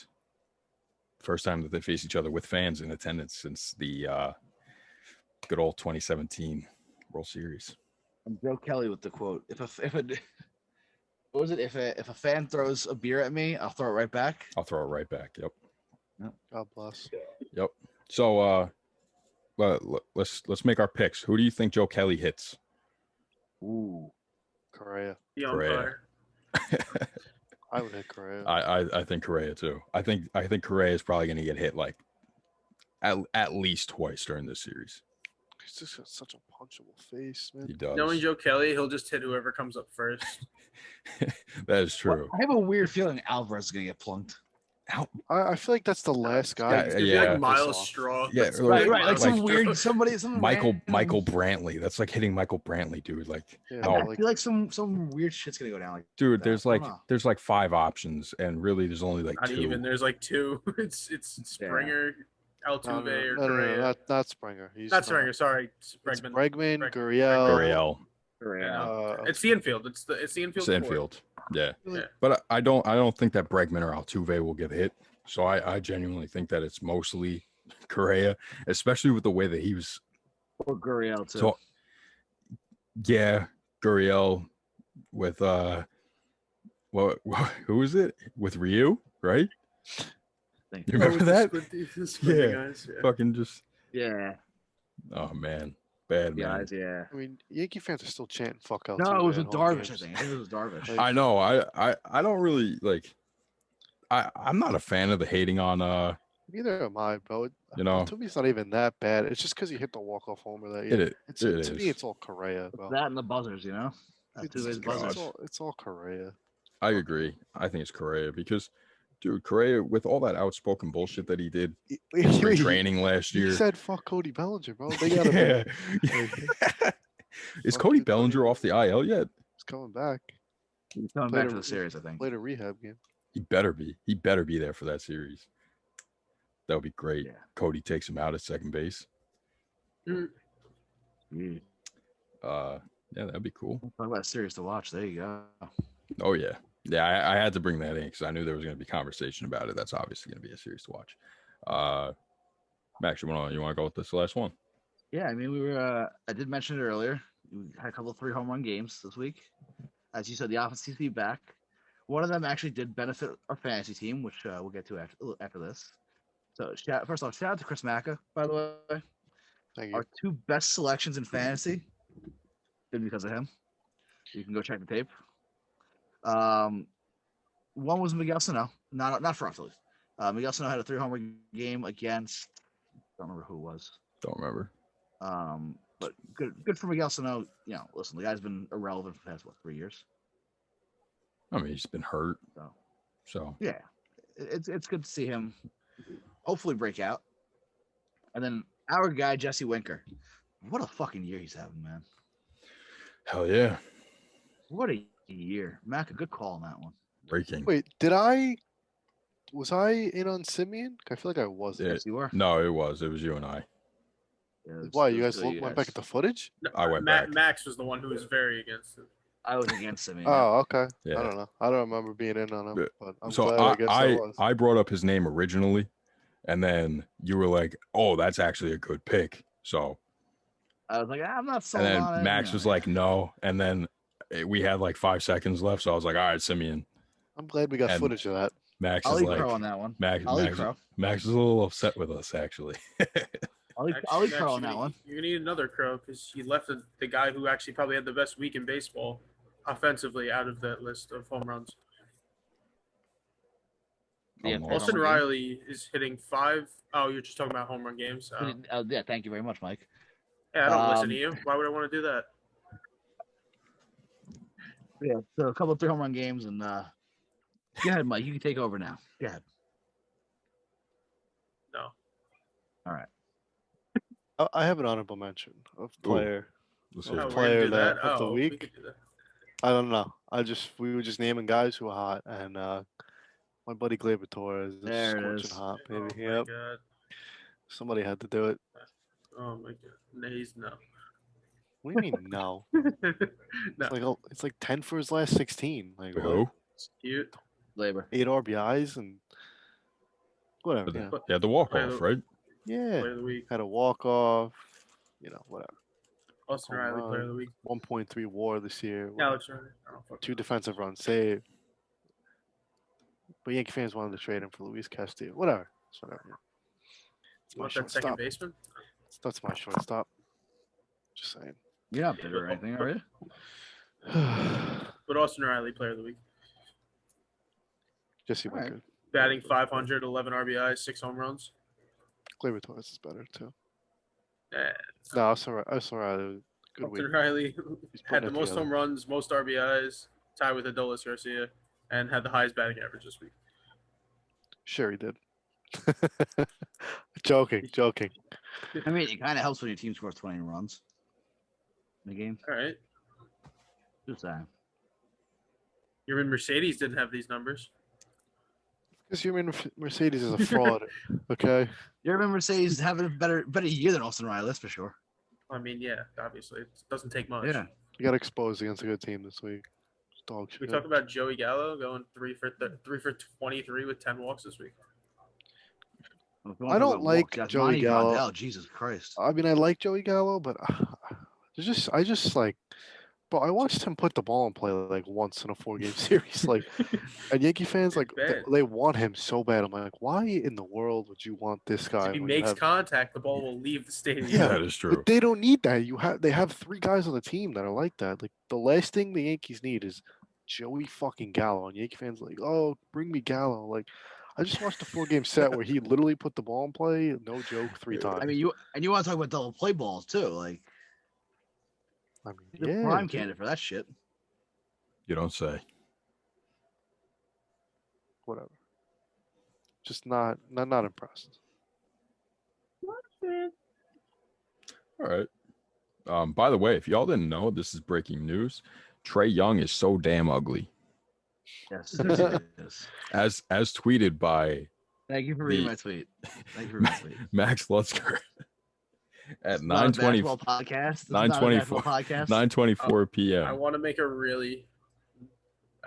first time that they face each other with fans in attendance since the good old 2017 World Series. And Joe Kelly with the quote: what was it? If a fan throws a beer at me, I'll throw it right back. I'll throw it right back. Yep. God bless. Yep. So let's make our picks. Who do you think Joe Kelly hits? Ooh, Correa. The Correa. umpire. I would hit Correa. I think Correa too. I think Correa is probably going to get hit like at least twice during this series. He's just got such a punchable face, man. He does. Knowing Joe Kelly, he'll just hit whoever comes up first. That is true. I have a weird feeling Alvarez is gonna get plunked. I feel like that's the last guy. Yeah, he's It's gonna yeah. like piss Miles off. Straw. Yeah, That's right, Right, like some Miles weird Straw. some Michael random- Brantley. That's like hitting Michael Brantley, dude. Like, Yeah, no, but I feel like some weird shit's gonna go down. Like, dude, that. there's I like don't know. 5 options, and really there's only like Not 2. even. There's like 2. It's Springer, Altuve, or Correa. not Springer. He's Not Springer. Sorry, It's Bregman. Bregman, Gurriel, Gurriel. It's the infield. It's the infield. it's core. infield. Yeah, Yeah. but I don't think that Bregman or Altuve will get hit. So I genuinely think that it's mostly Correa, especially with the way that he was. Or Gurriel too. So yeah, Gurriel with what who is it with Ryu, right? Thank You you. remember that? The squinty Yeah. guys, yeah. Fucking just Yeah, oh man, bad man. guys. Yeah. I mean, Yankee fans are still chanting "fuck out." No, it was with Darvish. I think it was Darvish. Like- I know. I don't really like. I'm not a fan of the hating on Neither am I, bro. You know. To me, it's not even that bad. It's just because he hit the walk-off homer that year. it To me, is. it's all Correa, bro. That and the buzzers, you know. It's, buzzers. it's all Correa. I agree. I think it's Correa because, dude, Correa with all that outspoken bullshit that he did in spring training last He year. said, "Fuck Cody Bellinger, bro." They gotta. Yeah. Is Fuck Cody you, Cody. Bellinger off the IL yet? He's coming back. He's coming Played back a- for the series, I think. Played a rehab game. He better be. He better be there for that series. That would be great. Yeah. Cody takes him out at second base. Mm. Mm. Yeah, that'd be cool. Talk about a series to watch. There you go. Oh yeah, yeah. I had to bring that in because I knew there was going to be conversation about it. That's obviously going to be a series to watch. Max, you want to go with this last one? Yeah, I mean, we were. I did mention it earlier. We had a couple of 3 home run games this week. As you said, the offense seems to be back. One of them actually did benefit our fantasy team, which we'll get to after this. So, first off, shout out to Chris Macca, by the way. Thank you. Our 2 best selections in fantasy did because of him. You can go check the tape. One was Miguel Sano, not for us at least. Miguel Sano had a 3 homer game against. I don't remember who it was. Don't remember. But good for Miguel Sano. You know, listen, the guy's been irrelevant for the past 3 years. I mean, he's been hurt. So yeah, it's good to see him hopefully break out. And then our guy Jesse Winker, what a fucking year he's having, man. Hell yeah. What a year. Mac, a good call on that one. Breaking. Wait, was I in on Simeon? I feel like I wasn't. Yes, you were. No, it was you and I. Yeah, Why, it you was guys good, went back at the footage? No, I went back. Max was the one who was very against it. I was against him. Oh, okay. Yeah. I don't know. I don't remember being in on him, Yeah. but I'm So glad I guess I was. I brought up his name originally, and then you were like, "Oh, that's actually a good pick." So I was like, I'm not so. and then Max was like, "No," and then we had like 5 seconds left, so I was like, "All right, Simeon." I'm glad we got And footage of that. Max I'll is eat like, crow on that one. Max is a little upset with us actually. I'll eat crow on that one. You're gonna need another crow because he left the guy who actually probably had the best week in baseball offensively out of that list of home runs. Yeah, Austin Riley is hitting 5. Oh, you're just talking about home run games. Yeah, thank you very much, Mike. Yeah, I don't listen to you. Why would I want to do that? Yeah, so a couple of 3 home run games, and go ahead, Mike. You can take over now. Go ahead. No. All right. I have an honorable mention of player. Let's Oh, hear Oh, it. we're gonna do player that? of the Oh, we week? could do that. I don't know. We were just naming guys who are hot, and my buddy 𝒂𝒂𝒅 is There it scorching is. hot, Oh baby. my Yep. god. Somebody had to do it. Oh my god. No, he's no. What do you mean no? No. It's like 10 for his last 16. Like Who? what? It's cute. Labor. 8 RBIs and whatever. He Yeah. had the walk off, right? Yeah. Player of the week. Had a walk off. Whatever. Austin Home Riley, player of run, the week. 1.3 WAR this year. Alex Riley. I don't fucking 2 know. defensive runs saved. But Yankee fans wanted to trade him for Luis Castillo. Whatever. It's whatever. Yeah. It's You my want that second shortstop. baseman? That's my shortstop. Just saying. You're not bitter or anything, are you? But Austin Riley, player of the week. Jesse All right. Winker. Batting 500, 11 RBIs, 6 home runs. 𝒂𝒂𝒅 is better too. Eh, No, I saw Riley. Good week. Austin Riley He's had putting the it most together. home runs, most RBIs, tied with Adolis Garcia, and had the highest batting average this week. Sure, he did. Joking. I mean, it kind of helps when your team scores 20 runs in the game. All right. Just saying. Yermin Mercedes didn't have these numbers. Because Yermin Mercedes is a fraud. Okay. Yermin Mercedes having a better year than Austin Riley, that's for sure. I mean, yeah, obviously. It doesn't take much. Yeah. He got exposed against a good team this week. Dog We shit. talk about Joey Gallo going 3 for 23 with 10 walks this week. If you wanna I talk don't about like walks, that's Joey Monty Gallo. Grandel, Jesus Christ. I mean, I like Joey Gallo, but I just like, bro, I watched him put the ball in play like once in a 4-game series. Like, and Yankee fans, like, Bad. they want him so bad. I'm like, why in the world would you want this guy? If he when you makes have- contact, the ball will leave the stadium. Yeah, That is true. But they don't need that. They have 3 guys on the team that are like that. Like, the last thing the Yankees need is Joey fucking Gallo. And Yankee fans are like, oh, bring me Gallo. Like, I just watched a 4-game set where he literally put the ball in play, no joke, 3 times. I mean, you want to talk about double play balls too, like he's a yeah, prime dude. candidate for that shit. You don't say. Whatever. Just not impressed. All right. By the way, if y'all didn't know, this is breaking news. Trae Young is so damn ugly. Yes. it is. As tweeted by Thank you for reading my tweet. Thank you for reading my tweet. Max Lutzker at Not a 9:20 basketball podcast. This is not a 9:24 basketball podcast. 9:24 I p.m. want to make a really.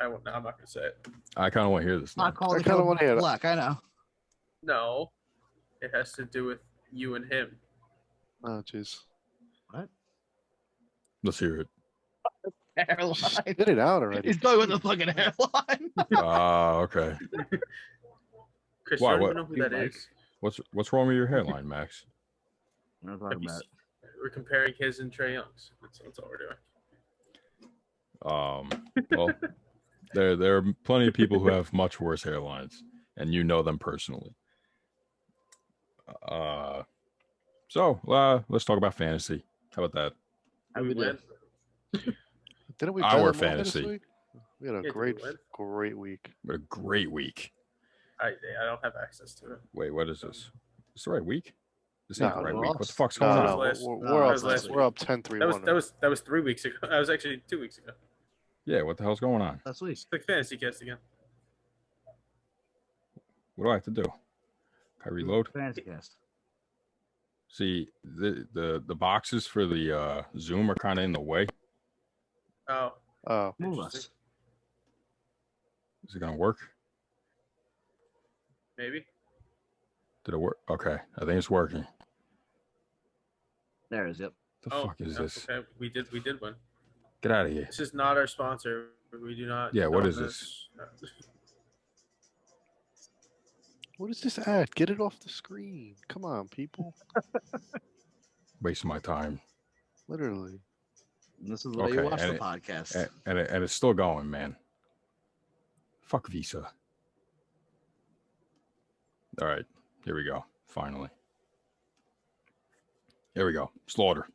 I'm not going to say it. I kind of want to hear this now. Not calling I the kinda color wanna hear it. black. I know. No, it has to do with you and him. Oh, jeez. Let's hear it. Hairline. Spit it out already. He's going with the fucking hairline. Okay. Chris, Why, I don't what? even know who that Mike. is. What's wrong with your hairline, Max? We're not Have talking you about. seen- We're comparing his and Trae Young's. That's all we're doing. Well, there are plenty of people who have much worse hairlines, and you know them personally. So let's talk about fantasy. How about that? How Did we we do? win? Didn't we Our bet them over fantasy. this week? We had a Yeah, did we great, win? great week. What a great week. I don't have access to it. Wait, what is this? Is the right week? This No, ain't the right we week. What the lost. fuck's No, going no, on? last- we're, no, we're that up. was last We're week. up 10-3. That was 3 weeks ago. That was actually 2 weeks ago. Yeah, what the hell's going on? Last week. Click fantasy cast again. What do I have to do? Can I reload? Fantasy cast. See, the boxes for the Zoom are kind of in the way. Oh, Oh, Move Interesting. us. Is it gonna work? maybe. Did it work? Okay, I think it's working. There it is. Yep. The Oh, fuck is yeah, this? Okay, we did win. Get out of here. This is not our sponsor. We do not. Yeah, what own is this? what is this ad? Get it off the screen. Come on, people. Wasting my time. Literally. And this is the way you Okay, watch and the it- podcast. And it's still going, man. Fuck Visa. All right, here we go. Finally. Here we go. Slaughter.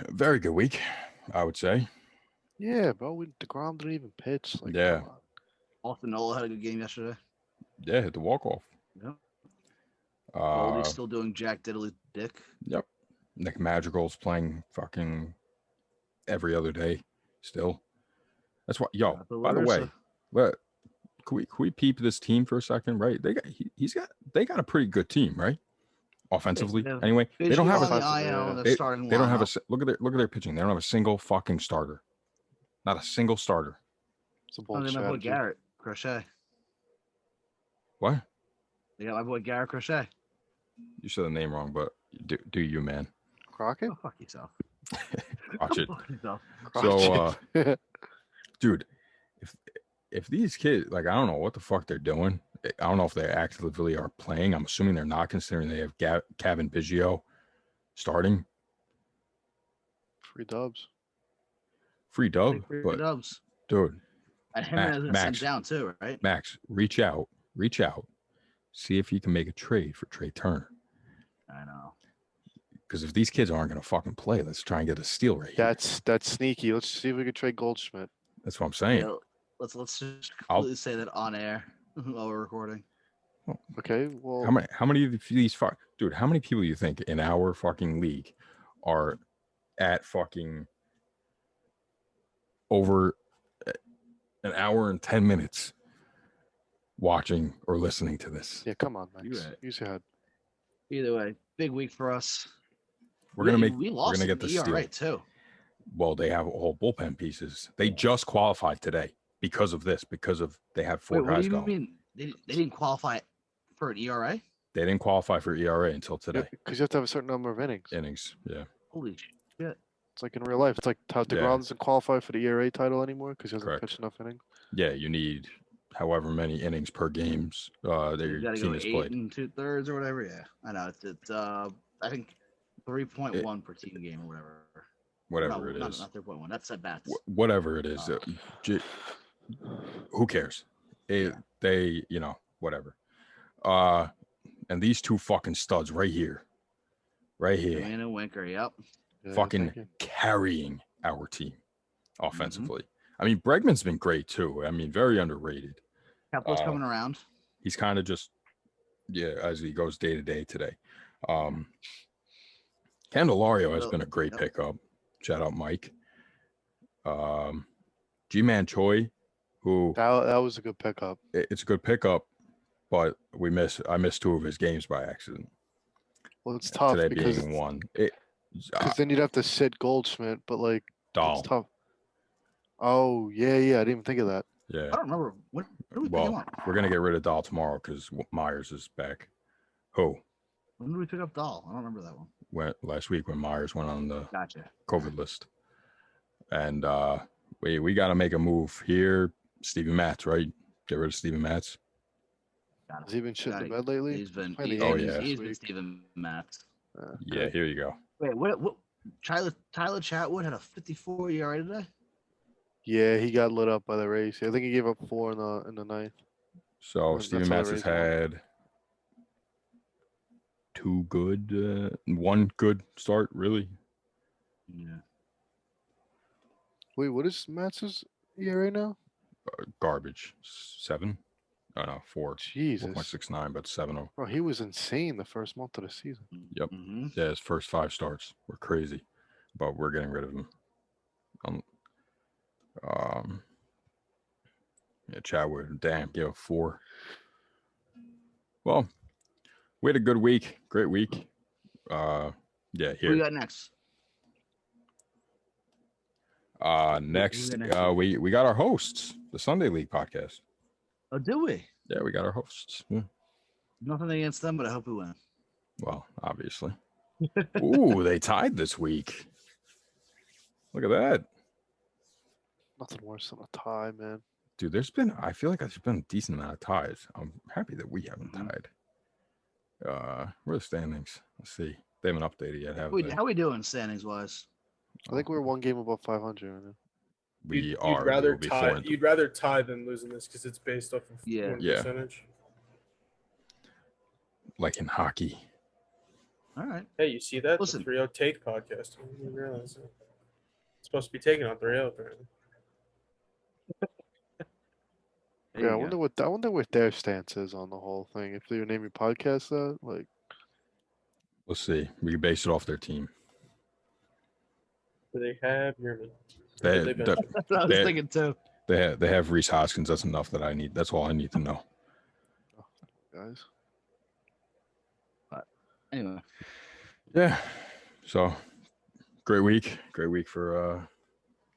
Very good week, I would say. Yeah, bro. DeGrom didn't even pitch. Like, Yeah. come on. Austin Nola had a good game yesterday. Yeah, hit the walk off. Yep. Goldie's Uh, still doing Jack Diddley's dick. yep. Nick Madrigal's playing fucking every other day still. That's why. Yo, Shout out to by the way, LaRussa. let can we peep this team for a second, right? They got a pretty good team, right? Offensively, Yeah. anyway. They don't have on a the IL. yeah. They're they, starting. they don't have a lineup. look at their pitching. They don't have a single fucking starter. Not a single starter. It's a Oh, bold they got my boy strategy. Garrett Crochet. What? They got my boy Garrett Crochet. You said the name wrong, but do you, man? Crockett? Go fuck yourself. Watch it. Go fuck yourself. So, Crotchet. dude, if these kids, like, I don't know what the fuck they're doing. I don't know if they actively are playing. I'm assuming they're not, considering they have 𝒂𝒂𝒉 starting. Free dubs. Free dub, Big free but dubs. dude, And him Max- has been Max. sent down too, right? Max, reach out, see if you can make a trade for Trey Turner. I know. Because if these kids aren't gonna fucking play, let's try and get a steal right here. That's sneaky. Let's see if we can trade Goldschmidt. That's what I'm saying. Yeah, let's just I'll- completely say that on air while we're recording. Okay, well, How many of these dude? How many people do you think in our fucking league are at fucking over an hour and 10 minutes watching or listening to this? yeah, come on, Max. You're right. Use your head. Either way, big week for us. We're gonna make. We We're lost gonna get the an ERA steal. too. Well, they have all bullpen pieces. They just qualified today because of this. Because of they had four Wait, what guys do you go. mean they didn't qualify for an ERA? They didn't qualify for ERA until today. Because you have to have a certain number of innings. Innings. Yeah. Holy shit! It's like in real life. It's like how Yeah. DeGrom doesn't qualify for the ERA title anymore because he hasn't Correct. pitched enough innings. Yeah. You need however many innings per games that You your gotta team go has 8 played. 2/3 or whatever. Yeah, I know. It's I think 3.1 per team game or whatever. Whatever No, it is. Not 3.1. That's at bats. Whatever it is. j- who cares? Yeah. They, whatever. And these two fucking studs right here, Jermaine and Winker. Yep. Yeah, fucking thank you. carrying our team Mm-hmm. offensively. I mean, Bregman's been great too. I mean, very underrated. Kepler's coming around. He's kind of just, as he goes day to day today. Candelario has Well, been a great yep. pickup. Shout out Mike. G-Man Choi, who That was a good pickup. it's a good pickup, but I missed two of his games by accident. Well, it's tough Today because being one. then you'd have to sit Goldschmidt, but like Dahl. it's tough. Oh yeah, I didn't even think of that. Yeah. I don't remember when did we pick him Well, up? we're gonna get rid of Dahl tomorrow because Myers is back. Who When did we pick up Dahl? I don't remember that one. went last week when Myers went on the Gotcha. COVID list, and we got to make a move here. Stevie Matz, right? Get rid of Stevie Matz. Got Has he been shit in Got the it. bed lately? He's been. Playing the Oh, Yankees yeah. this He's been week. Steven Matz. Yeah, here you go. Wait, what? Tyler Chatwood had a 54 ERA today. Yeah, he got lit up by the Rays. I think he gave up 4 in the ninth. So That's Stevie how Matz the has Rays won. had too good. One good start, really. Yeah. Wait, what is Matz's ERA now? Garbage. 7. Oh no, 4. Jesus. 4.69, but 7. Bro, he was insane the first month of the season. Yep. Mm-hmm. Yeah, his first 5 starts were crazy, but we're getting rid of him. Yeah, Chatwood, damn, give a 4. Well, we had a good week, great week. Yeah, Who here. we got next? Next, next we got our hosts, the Sunday League podcast. Oh, do we? Yeah, we got our hosts. Yeah. Nothing against them, but I hope we win. Well, obviously. Ooh, they tied this week. Look at that. Nothing worse than a tie, man. Dude, I feel like there's been a decent amount of ties. I'm happy that we haven't tied. Where are the standings? Let's see. They haven't updated yet, have they? How we doing standings wise? I think we're one game above 500 right now. We are. You'd rather We'll be 4 tie. and 3. You'd rather tie than losing this because it's based off of Yeah. win Yeah. percentage. Like in hockey. All right. Hey, you see that? Listen. The 3-0 take podcast. I didn't realize that. It's supposed to be taken on 3-0 apparently. There Yeah, I you wonder go. what their stance is on the whole thing. If they would name your podcast that, like, We'll see. We can base it off their team. Do they have Yermin? They, They've been- they, That's what I was They- thinking too. they have Rhys Hoskins. That's enough that I need. That's all I need to know. guys. Anyway, Yeah. So great week for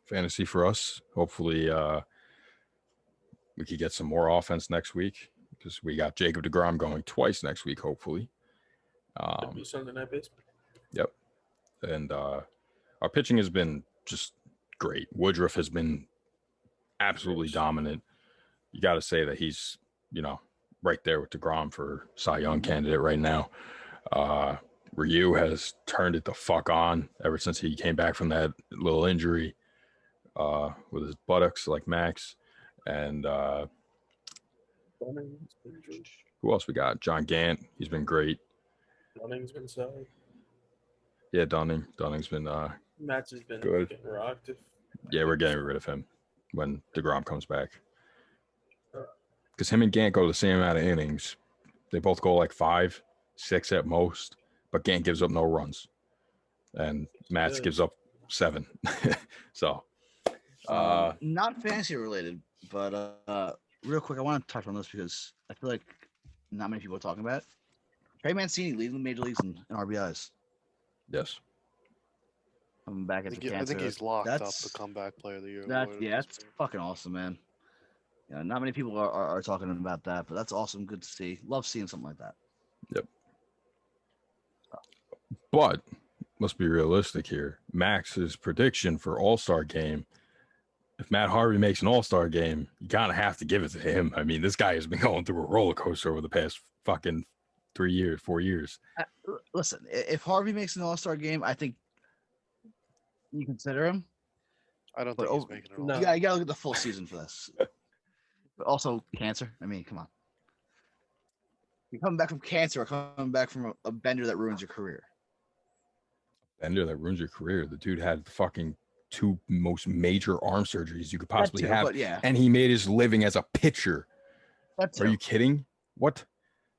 fantasy for us. Hopefully we could get some more offense next week because we got Jacob deGrom going twice next week, hopefully. Could be Sunday night baseball. Yep. And our pitching has been just great. Woodruff has been absolutely dominant. You got to say that he's, right there with deGrom for Cy Young candidate right now. Ryu has turned it the fuck on ever since he came back from that little injury with his buttocks like Max. And who else we got? John Gant. He's been great. Dunning's been solid. Yeah, Dunning's been Matt's has been Good. getting rocked. yeah, we're getting rid of him when deGrom comes back. Because him and Gant go the same amount of innings. They both go like 5, 6 at most, but Gant gives up no runs. And Matz good. gives up 7. So not fantasy related, but real quick, I want to touch on this because I feel like not many people are talking about it. Trey Mancini leading the major leagues in RBIs. yes. Coming back I into think, I cancer. think he's locked up That's- the comeback player of the year. That award at yeah, this that's point. fucking awesome, man. Yeah, not many people are talking about that, but that's awesome. Good to see. Love seeing something like that. But let's be realistic here. Max's prediction for All-Star game, if Matt Harvey makes an All-Star game, you kind of have to give it to him. I mean, this guy has been going through a roller coaster over the past fucking 3 years, 4 years. Listen, if Harvey makes an All-Star game, I think you consider him. I don't But think he's over- making it. No. all. You gotta look at the full season for this. But also cancer. I mean, come on. You're coming back from cancer or coming back from a bender that ruins your career. Bender that ruins your career. The dude had the fucking 2 most major arm surgeries you could possibly That too, have, but yeah, and he made his living as a pitcher. that's Are you kidding? What?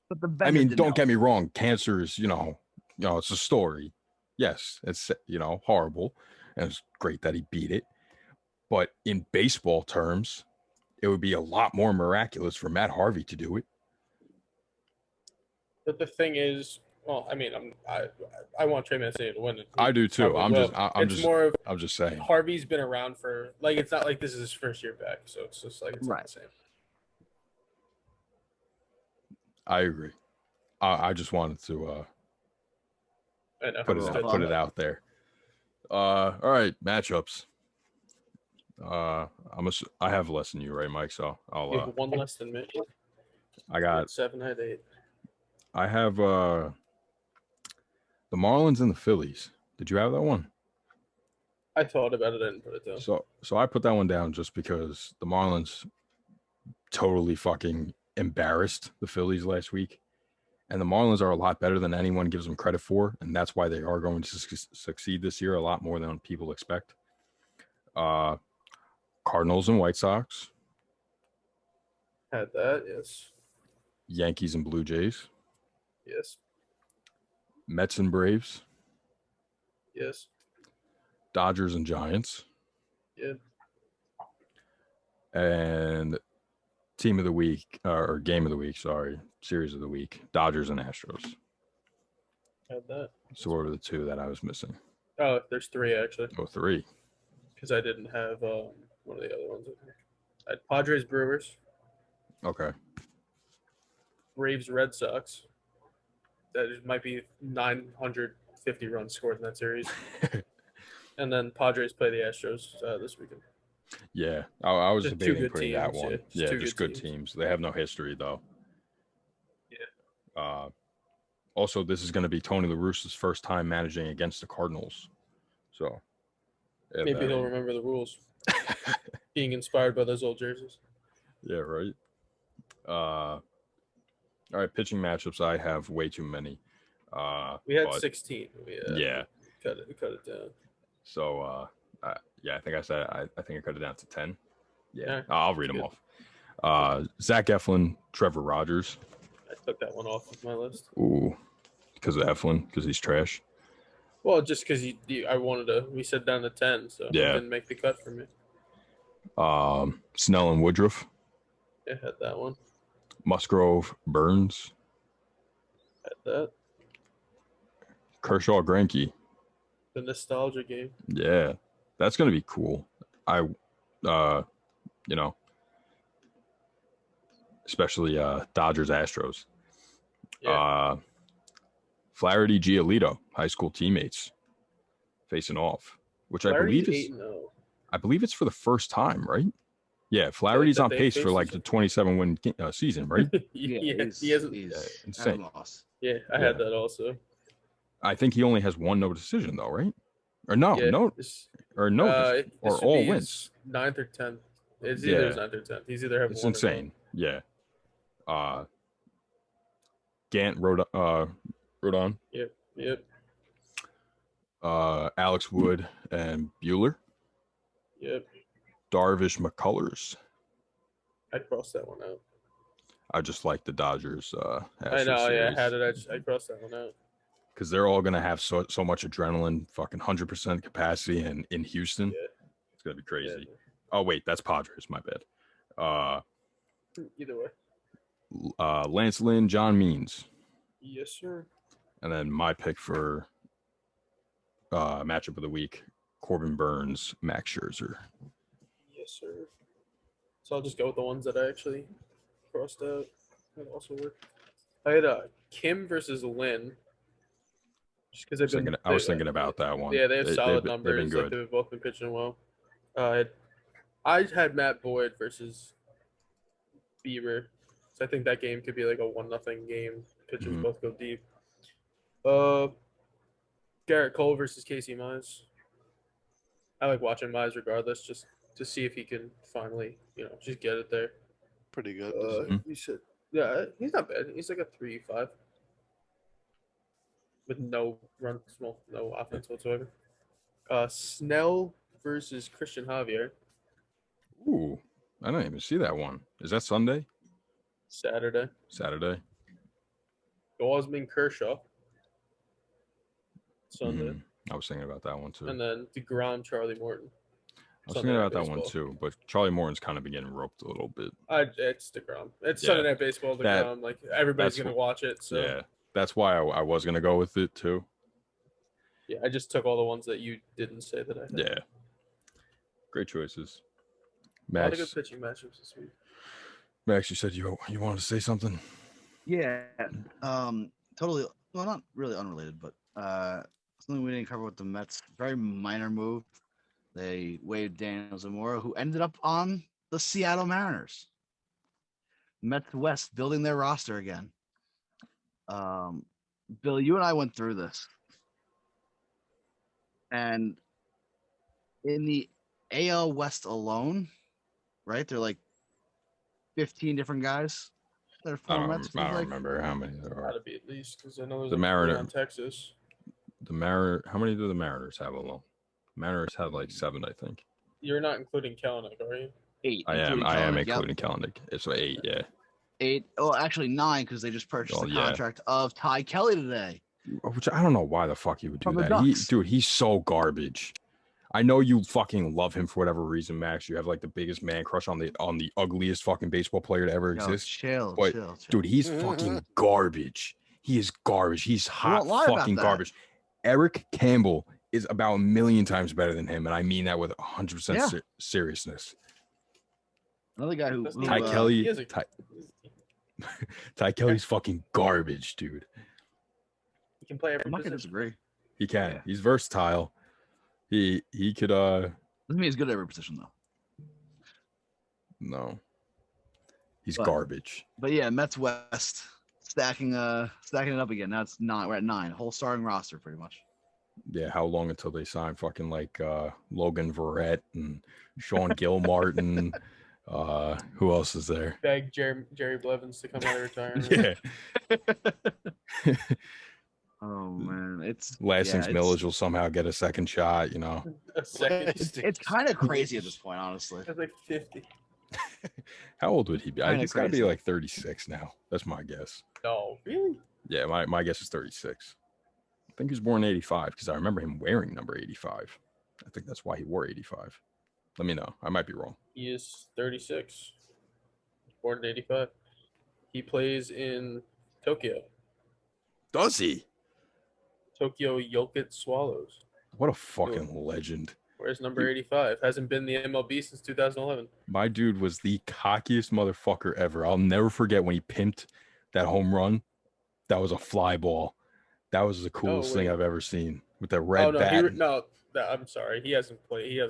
But the I bender mean, didn't don't help. get me wrong. Cancer is, it's a story. Yes, it's, horrible. And it's great that he beat it. But in baseball terms, it would be a lot more miraculous for Matt Harvey to do it. But the thing is, well, I mean, I want Trey Mancini to win it. I do too. Probably I'm it's more of I'm just saying. Harvey's been around for it's not like this is his first year back, so it's just like it's not Right. the same. I agree. I just wanted to I know. put Understood. it out there. All right, matchups. I have less than you, right, Mike? So You have one less than me. I got 7, I had 8. I have the Marlins and the Phillies. Did you have that one? I thought about it, I didn't put it down. So I put that one down just because the Marlins totally fucking embarrassed the Phillies last week. And the Marlins are a lot better than anyone gives them credit for, and that's why they are going to succeed this year a lot more than people expect. Cardinals and White Sox. Had that, yes. Yankees and Blue Jays. Yes. Mets and Braves. Yes. Dodgers and Giants. Yeah. And team of the week, or game of the week, sorry, series of the week, Dodgers and Astros. Had that. So what were the two that I was missing? Oh, there's three actually. Oh, three. Because I didn't have one of the other ones in here. I had Padres Brewers, Okay. Braves Red Sox. That might be 950 runs scored in that series. And then Padres play the Astros this weekend. Yeah, I was Just two debating good putting that teams, one. yeah. Just Yeah, two just good good teams. teams. They have no history though. Yeah. Also, this is going to be Tony LaRussa's first time managing against the Cardinals. So Maybe he'll remember the rules. Being inspired by those old jerseys. Yeah, right. All right, pitching matchups. I have way too many. We had but 16. yeah. Cut it down. So yeah, I think I think I cut it down to 10. Yeah, Yeah, I'll read that's them off. Zach Eflin, Trevor Rogers. I took that one off of my list. Ooh, because of Eflin, because he's trash. Well, just because I wanted to. We said down to 10, so Yeah. it didn't make the cut for me. Snell and Woodruff. I had that one. Musgrove, Burns. Had that. Kershaw, Greinke. The nostalgia game. Yeah, that's gonna be cool. Especially Dodgers, Astros. Yeah. Flaherty, Giolito, high school teammates, facing off, which Flaherty's I believe it's for the first time, right? Yeah, Flaherty's that on they pace for faced like each the 27 win season, right? 8-0. Yeah, he hasn't. Insane. Loss. Yeah, I had that also. I think he only has one no decision though, right? Or no, Yeah, no, this- or no, this or would all be wins. his 9th or 10th. It's either his Yeah. 9th or 10th. He's either have It's one or insane. Yeah. Gant Rodon. Yep. Alex Wood and Bueller. Yep. Darvish, McCullers. I crossed that one out. I just like the Dodgers. I know. Yeah, I had it. I crossed that one out. Because they're all gonna have so much adrenaline, fucking 100% capacity, and in Houston, Yeah. it's gonna be crazy. Yeah. Oh wait, that's Padres. My bad. Either way. Lance Lynn, John Means, Yes, sir. and then my pick for matchup of the week: Corbin Burns, Max Scherzer. Yes, sir. So I'll just go with the ones that I actually crossed out. That also work. I had Kim versus Lynn. Just because I was thinking about that one. Yeah, they have solid they've numbers. been good. They've both been pitching well. I had Matt Boyd versus Bieber. So I think that game could be like a 1-0 game. Pitchers Mhm. both go deep. Garrett Cole versus Casey Mize. I like watching Mize regardless, just to see if he can finally, just get it there. Pretty good. He said, yeah, he's not bad. He's like a 3.5 with no offense whatsoever. Snell versus Christian Javier. Ooh, I didn't even see that one. Is that Sunday? Saturday. Osman Kershaw. Sunday. I was thinking about that one too. And then DeGrom, Charlie Morton. I was thinking about that one too, but Charlie Morton's kind of been getting roped a little bit. It's DeGrom. It's Sunday Night Baseball, DeGrom. Like, everybody's going to watch it. So. Yeah, that's why I was going to go with it too. Yeah, I just took all the ones that you didn't say that I had. Yeah. Great choices. A lot of Max, good pitching matchups this week. Max, you said you wanted to say something? Yeah. Totally. Well, not really unrelated, but something we didn't cover with the Mets. Very minor move. They waived Daniel Zamora, who ended up on the Seattle Mariners. Mets West building their roster again. Bill, you and I went through this. And in the AL West alone, right? They're like 15 different guys. They're I former don't, Mets. I don't remember how many there are. Gotta be at least because I know there's The like three Mariner- on Texas. How many do the Mariners have alone? Mariners have like 7, I think. You're not including Kellenic, are you? 8. I am including Kellenic, yep. including Kellenic. It's 8, yeah. 8. Oh, actually 9 because they just purchased Oh, the yeah. contract of Ty Kelly today. Which I don't know why the fuck he would do From the that. Ducks. Dude, he's so garbage. I know you fucking love him for whatever reason, Max. You have like the biggest man crush on the ugliest fucking baseball player to ever Yo, exist. chill. But, chill. Dude, he's fucking garbage. He is garbage. He's hot won't lie about fucking that. garbage. Eric Campbell is about a million times better than him, and I mean that with 100% Yeah. seriousness. Another guy who Ty He Kelly, has a- Ty Kelly's fucking garbage, dude. He can play every I'm not gonna position. disagree. He can. Yeah. He's versatile. He could Doesn't mean he's good at every position though. no. He's But- garbage. But yeah, Mets West stacking it up again. Now it's 9. We're at 9. Whole starting roster pretty much. Yeah, how long until they sign fucking like Logan Verrett and Sean Gilmartin? Who else is there? Beg Jerry Blevins to come out of retirement. Yeah. Oh man, it's Lastings yeah, Millage will somehow get a second shot, you know. A second. It's kind of crazy at this point, honestly. That's like 50. How old would he be? Kinda He's got to be crazy. like 36 now. That's my guess. No, really? Yeah, my guess is 36. I think he was born in 85 because I remember him wearing number 85. I think that's why he wore 85. Let me know. I might be wrong. He is 36. Born in 85. He plays in Tokyo. Does he? Tokyo 𝒂𝒂𝒅𝒆 Swallows. What a fucking legend. Where's number 85? Hasn't been in the MLB since 2011. My dude was the cockiest motherfucker ever. I'll never forget when he pimped that home run. That was a fly ball. That was the coolest thing wait. I've ever seen with that red Oh no, bat. I'm sorry. He hasn't played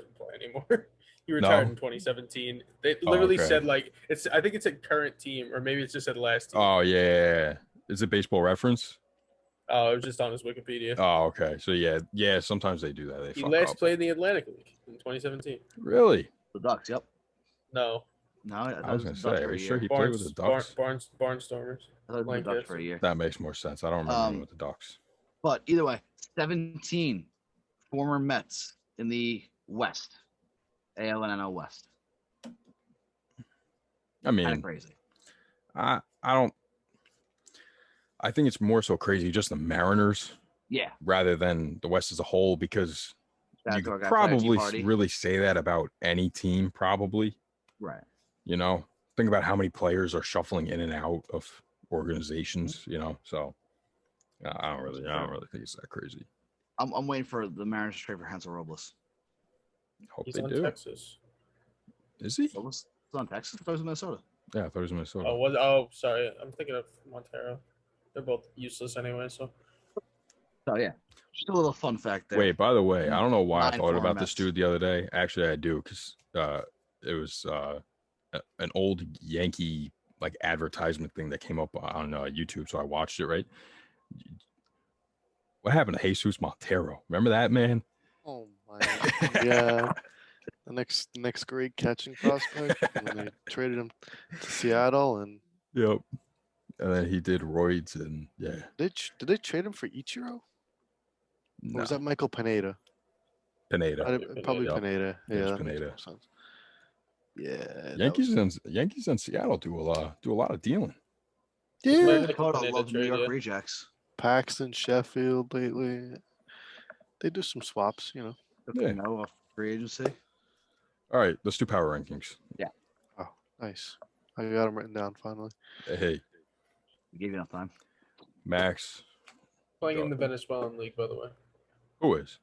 anymore. He retired No? in 2017. They literally okay. said like I think it's a current team, or maybe it's just said last team. Oh yeah. Is it Baseball Reference? Oh, it was just on his Wikipedia. Oh, okay. So yeah. Sometimes they do that. They He fuck last up. played in the Atlantic League in 2017. Really? The Ducks. Yep. No, No, I was gonna the Ducks say, for are a you sure year. he played with the Ducks? Barnstormers. I thought it was the Ducks for a year. That makes more sense. I don't remember him with the Ducks. But either way, 17 former Mets in the West, AL and NL West. I Kind of mean, crazy. I don't. I think it's more so crazy just the Mariners Yeah. rather than the West as a whole, because That's you could our guy, probably Party. really say that about any team, probably. Right. You know, think about how many players are shuffling in and out of organizations. You know, so I don't really think it's that crazy. I'm waiting for the Mariners to trade for Hansel Robles. Hope He's they on do. Texas. Is he? Robles is on Texas. I thought he was in Minnesota. Yeah, I thought he was in Minnesota. Oh, sorry. I'm thinking of Montero. They're both useless anyway. So So yeah, just a little fun fact there. Wait, by the way, I don't know why I 9 thought former about this Mets. dude the other day. Actually, I do, because it was an old Yankee like advertisement thing that came up on YouTube, so I watched it. Right? What happened to Jesus Montero? Remember that man? Oh my God. Yeah. The next great catching prospect. And they traded him to Seattle, and Yep. And then he did roids, and yeah. did they trade him for Ichiro? Or No, was that Michael Pineda? Pineda. Probably Yep. Pineda. It was Yeah, that makes Pineda. more sense. Yeah. that Yankees and Seattle do a lot of dealing. Yeah. Michael Dakota Pineda loves New trade, York yeah. rejects. Paxton, Sheffield lately. They do some swaps, you know. Yeah. You know, a free agency. All right, let's do power rankings. Oh, nice. I got them written down finally. Hey, We gave you enough time. Max, Playing in the Venezuelan league, by the way. who is?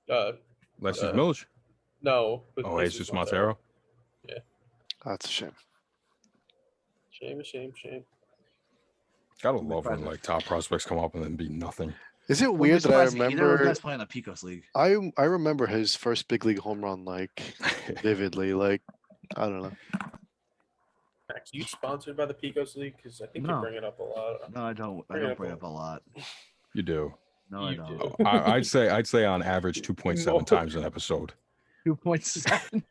Uh, Leslie Milch? no. with Oh, Jesus Montero. That's a shame. Shame. Gotta love when like top prospects come up and then be nothing. Is it Wouldn't be weird that I surprised if either of those remember? guys playing in the Pecos League. I remember his first big league home run like vividly. Like I don't know. Max, you sponsored by the Pecos League? Because I think No. you bring it up a lot. No, I don't. I Bring it don't up bring a- it up a lot. You do. No, I You don't. do. I'd say on average 2.7 No. times an episode. 2.7.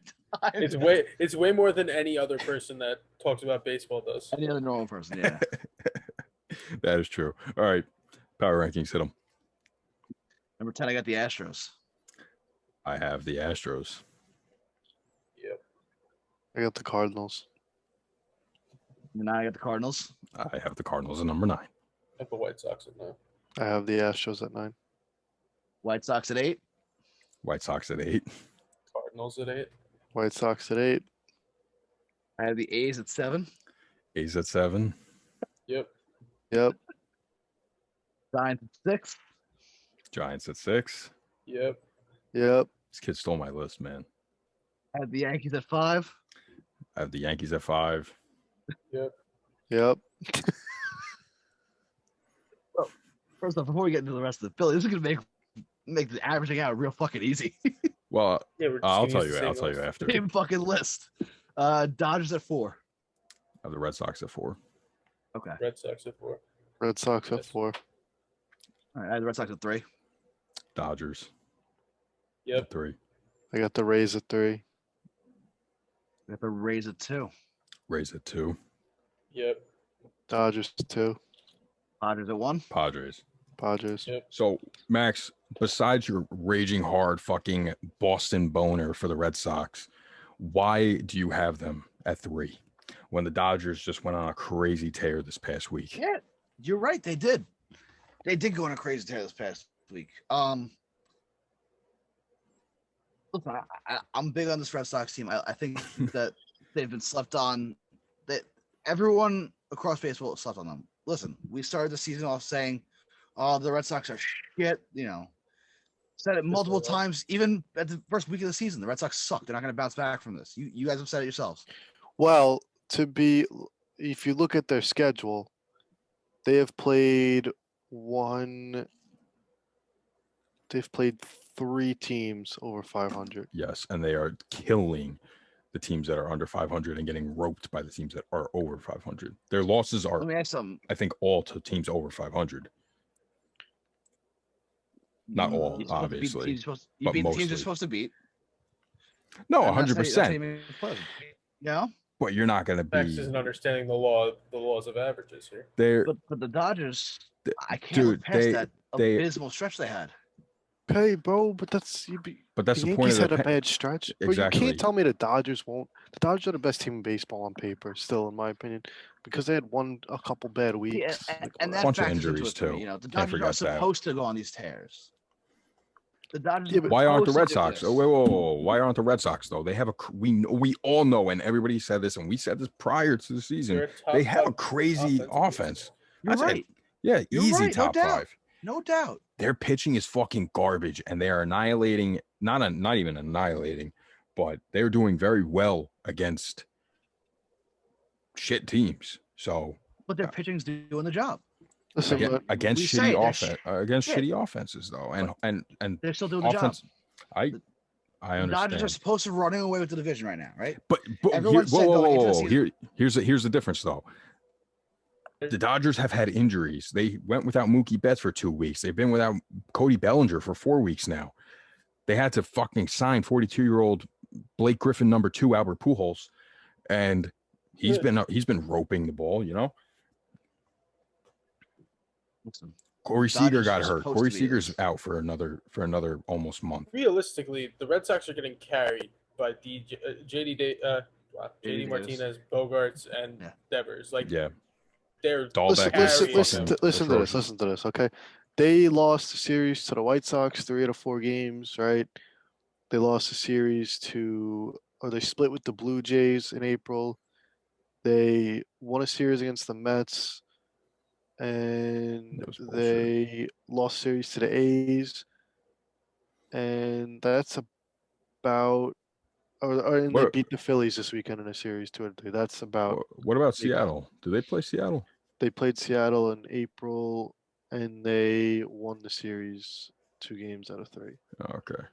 It's way more than any other person that talks about baseball does. Any other normal person, yeah. That is true. All right, power rankings, hit them. Number 10, I got the Astros. I have the Astros. Yep. I got the Cardinals. And now I got the Cardinals. I have the Cardinals at number 9. At the White Sox at 9. I have the Astros at 9. White Sox at 8. White Sox at 8. Cardinals at 8. White Sox at 8. I have the A's at 7. A's at 7. Yep. Yep. Giants at 6. Giants at 6. Yep. Yep. This kid stole my list, man. I have the Yankees at 5. I have the Yankees at 5. Yep. Yep. First off, before we get into the rest of the Phillies, this is gonna make the averaging out real fucking easy. Well, Yeah, we're just I'll gonna tell use you. the I'll same tell you list. after. Same fucking list. Dodgers at 4. I have the Red Sox at 4. Okay. Red Sox at 4. Red Sox at Yes. 4. All right. I have the Red Sox at 3. Dodgers Yep. at 3. I got the Rays at 3. I got the Rays at 2. Rays at 2. Yep. Dodgers at 2. Padres at 1. Padres. Padres. Yep. So, Max, besides your raging hard fucking Boston boner for the Red Sox, why do you have them at 3 when the Dodgers just went on a crazy tear this past week? Yeah, you're right. They did. They did go on a crazy tear this past week. Listen, I'm big on this Red Sox team. I think that they've been slept on. That everyone across baseball slept on them. Listen, we started the season off saying, "Oh, the Red Sox are shit." You know, said it multiple times. Even at the first week of the season, the Red Sox suck. They're not going to bounce back from this. You guys have said it yourselves. Well, if you look at their schedule, they have played they've played 3 teams over 500. Yes, and they are killing the teams that are under 500 and getting roped by the teams that are over 500. Their losses are, Let me ask something. I think, all to teams over 500. Not all, You're supposed to beat the obviously, teams you're supposed- You but beat the teams mostly. you're supposed to beat. No, and that's how you 100%. make it pleasant. You know? But you're not going to Max be isn't understanding the laws of averages here. there. But the Dodgers, I can't dude, look past that they- abysmal stretch they had. Okay, bro, but that's But that's the the point Yankees of had the a bad stretch. But you Exactly. can't tell me the Dodgers won't. The Dodgers are the best team in baseball on paper, still, in my opinion, because they had a couple bad weeks. Yeah, like, and that Bunch of factors into injuries, it for me. too. You know, the Can't Dodgers are forget that. supposed to go on these tears. The Dodgers. Yeah, are but Why aren't the supposed Red to do Sox? this. Oh, whoa. Why aren't the Red Sox though? They have we all know, and everybody said this, and we said this prior to the season. They're a top They have a five crazy offensive offense. You're I said, right. Yeah, You're easy right, no top doubt. 5. No doubt. Their pitching is fucking garbage, and they are annihilating. Not even annihilating, but they're doing very well against shit teams. So But their pitching's doing the job. Listen, against we say shitty they're offense, against yeah. shitty offenses though, and They're still doing the job. offense. I The understand. Dodgers are supposed to be running away with the division right now, right? But Everyone said going into the season- here's the difference though. The Dodgers have had injuries. They went without Mookie Betts for 2 weeks. They've been without Cody Bellinger for 4 weeks now. They had to fucking sign 42-year-old Blake Griffin #2 Albert Pujols, and he's been roping the ball. You know, Listen, Corey Dodgers Seager are got hurt. supposed to Corey be Seager's this. out for another almost month. Realistically, the Red Sox are getting carried by JD Davis. Martinez, Bogarts, and Yeah. Devers. Like Yeah, they're Dahlbeck listen, is listen, fucking listen to this. atrocious. Listen to this. Okay, they lost the series to the White Sox 3 out of 4 games. Right? They lost the series or they split with the Blue Jays in April. They won a series against the Mets, and That was bullshit. they lost series to the A's, and that's about. And they What- beat the Phillies this weekend in a series 2-3. That's about. What about Seattle? Do they play Seattle? They played Seattle in April, and they won the series 2 games out of 3. Oh, okay.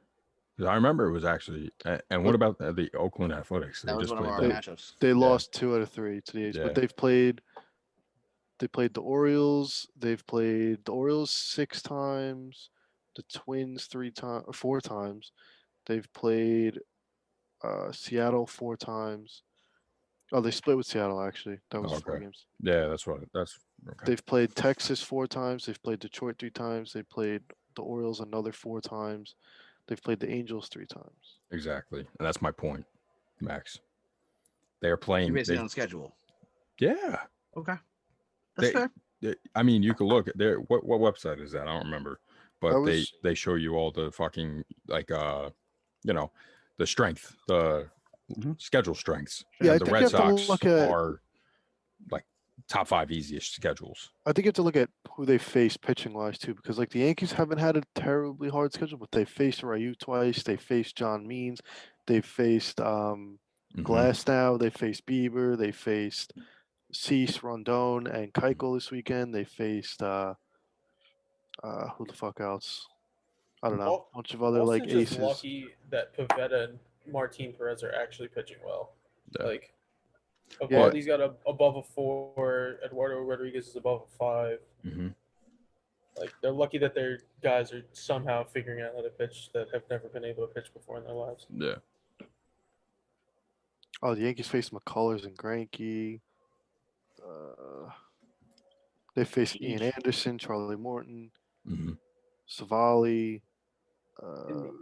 'Cause I remember it was actually. And what about the Oakland Athletics? They that was just one of our played that. matchups. They Yeah. lost 2 out of 3 to the A's, Yeah. but they've played. They played the Orioles. They've played the Orioles 6 times, the Twins 4 times. They've played Seattle 4 times. Oh, they split with Seattle actually. That was 4 Okay. games. Yeah, that's what. That's okay. They've played Texas 4 times. They've played Detroit 3 times. They played the Orioles another 4 times. They've played the Angels 3 times. Exactly, and that's my point, Max. They are You're playing. basing it on schedule. Yeah. Okay. That's fair. I mean, you could look at their what website is that? I don't remember, but That was- they show you all the fucking like you know, the strength, the schedule strengths. Yeah, and I the think you Red have to Sox look at- are like top 5 easiest schedules. I think you have to look at who they face pitching wise too, because like the Yankees haven't had a terribly hard schedule, but they faced Ryu twice. They faced John Means. They faced Glasnow. They faced Bieber. They faced Cease, Rondon, and Keuchel this weekend. They faced who the fuck else? I don't know. A bunch of other like Boston's aces. just lucky that Pivetta and Martin Perez are actually pitching well. Yeah. Like, Yeah. Evaldi's got above a 4. Eduardo Rodriguez is above a 5. Mm-hmm. Like, they're lucky that their guys are somehow figuring out how to pitch that have never been able to pitch before in their lives. Yeah. Oh, the Yankees faced McCullers and Greinke. They faced Ian Anderson, Charlie Morton, Mm-hmm. Savali, In the,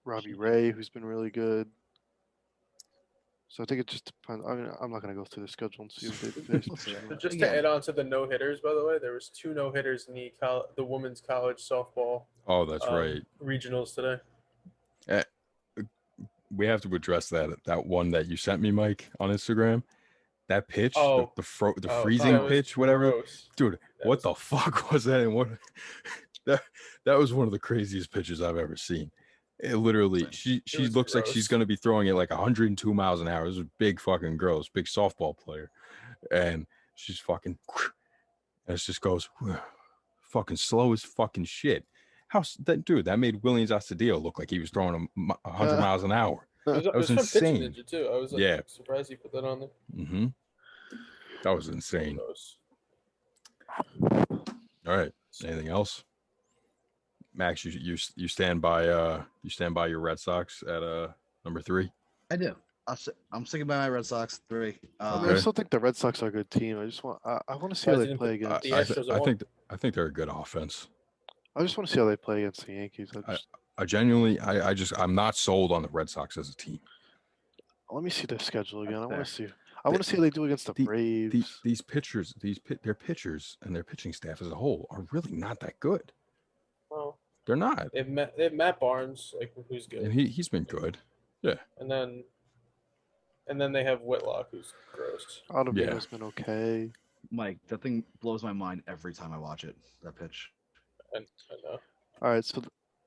Robbie Ray, who's been really good. So I think it just depends. I mean, I'm not gonna go through the schedule and see what they faced. So just Again. to add on to the no hitters, by the way, there was 2 no hitters in the women's college softball Oh, that's right. regionals today. We have to address that one that you sent me, Mike, on Instagram. That pitch, Oh. the Oh, freezing that was pitch, whatever. gross. Dude, That what was- the fuck was that? And what that was one of the craziest pitches I've ever seen. It literally, she was looks like she's gross. gonna be throwing it like 102 miles an hour. This is a big fucking girl, this big softball player, and she's fucking, and it just goes fucking slow as fucking shit. That made Willy Adames look like he was throwing 100 miles an hour. It was from Pitch insane. Ninja too. I was like, Yeah. surprised he put that on there. Mm-hmm. That was insane. Gross. All right. Anything else? Max, you stand by your Red Sox at number 3. I do. I'm sticking by my Red Sox 3. I mean, I still think the Red Sox are a good team. I just want I want to see how they Surprised play he didn't against. put the Astros at one. I think they're a good offense. I just want to see how they play against the Yankees. I genuinely I'm not sold on the Red Sox as a team. Let me see their schedule again. I That's want to see. I want to see how they do against the Braves. These pitchers, their pitchers and their pitching staff as a whole are really not that good. Well, They're not. they have Matt Barnes, like who's good, And he's been good. and then they have Whitlock, who's gross. Ottavino's been okay. Mike, that thing blows my mind every time I watch it. That pitch. I know. All right, so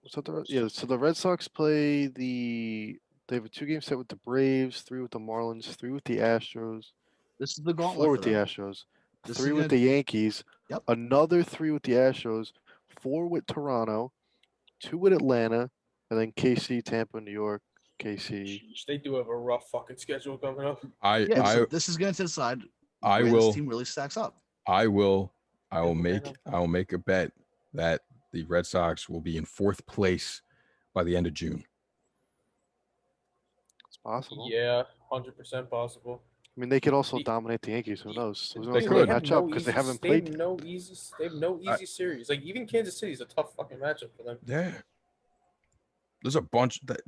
so the Red Sox play they have a 2-game set with the Braves, 3 with the Marlins, 3 with the Astros, This is the gauntlet 4 for with the them. Astros, This 3 is with gonna- the Yankees, Yep. another 3 with the Astros, 4 with Toronto, 2 with Atlanta, and then KC, Tampa, New York, KC. Jeez, they do have a rough fucking schedule coming up. Yeah, so this is going to decide I where will this team really stacks up. I will Yeah. make a bet that the Red Sox will be in 4th place by the end of June. It's possible. Yeah, 100% possible. I mean, they could also The- dominate the Yankees. Who knows? Who They knows how they could. match up because they haven't played. They have no easy series. Like even Kansas City is a tough fucking matchup for them. Yeah. There's a bunch that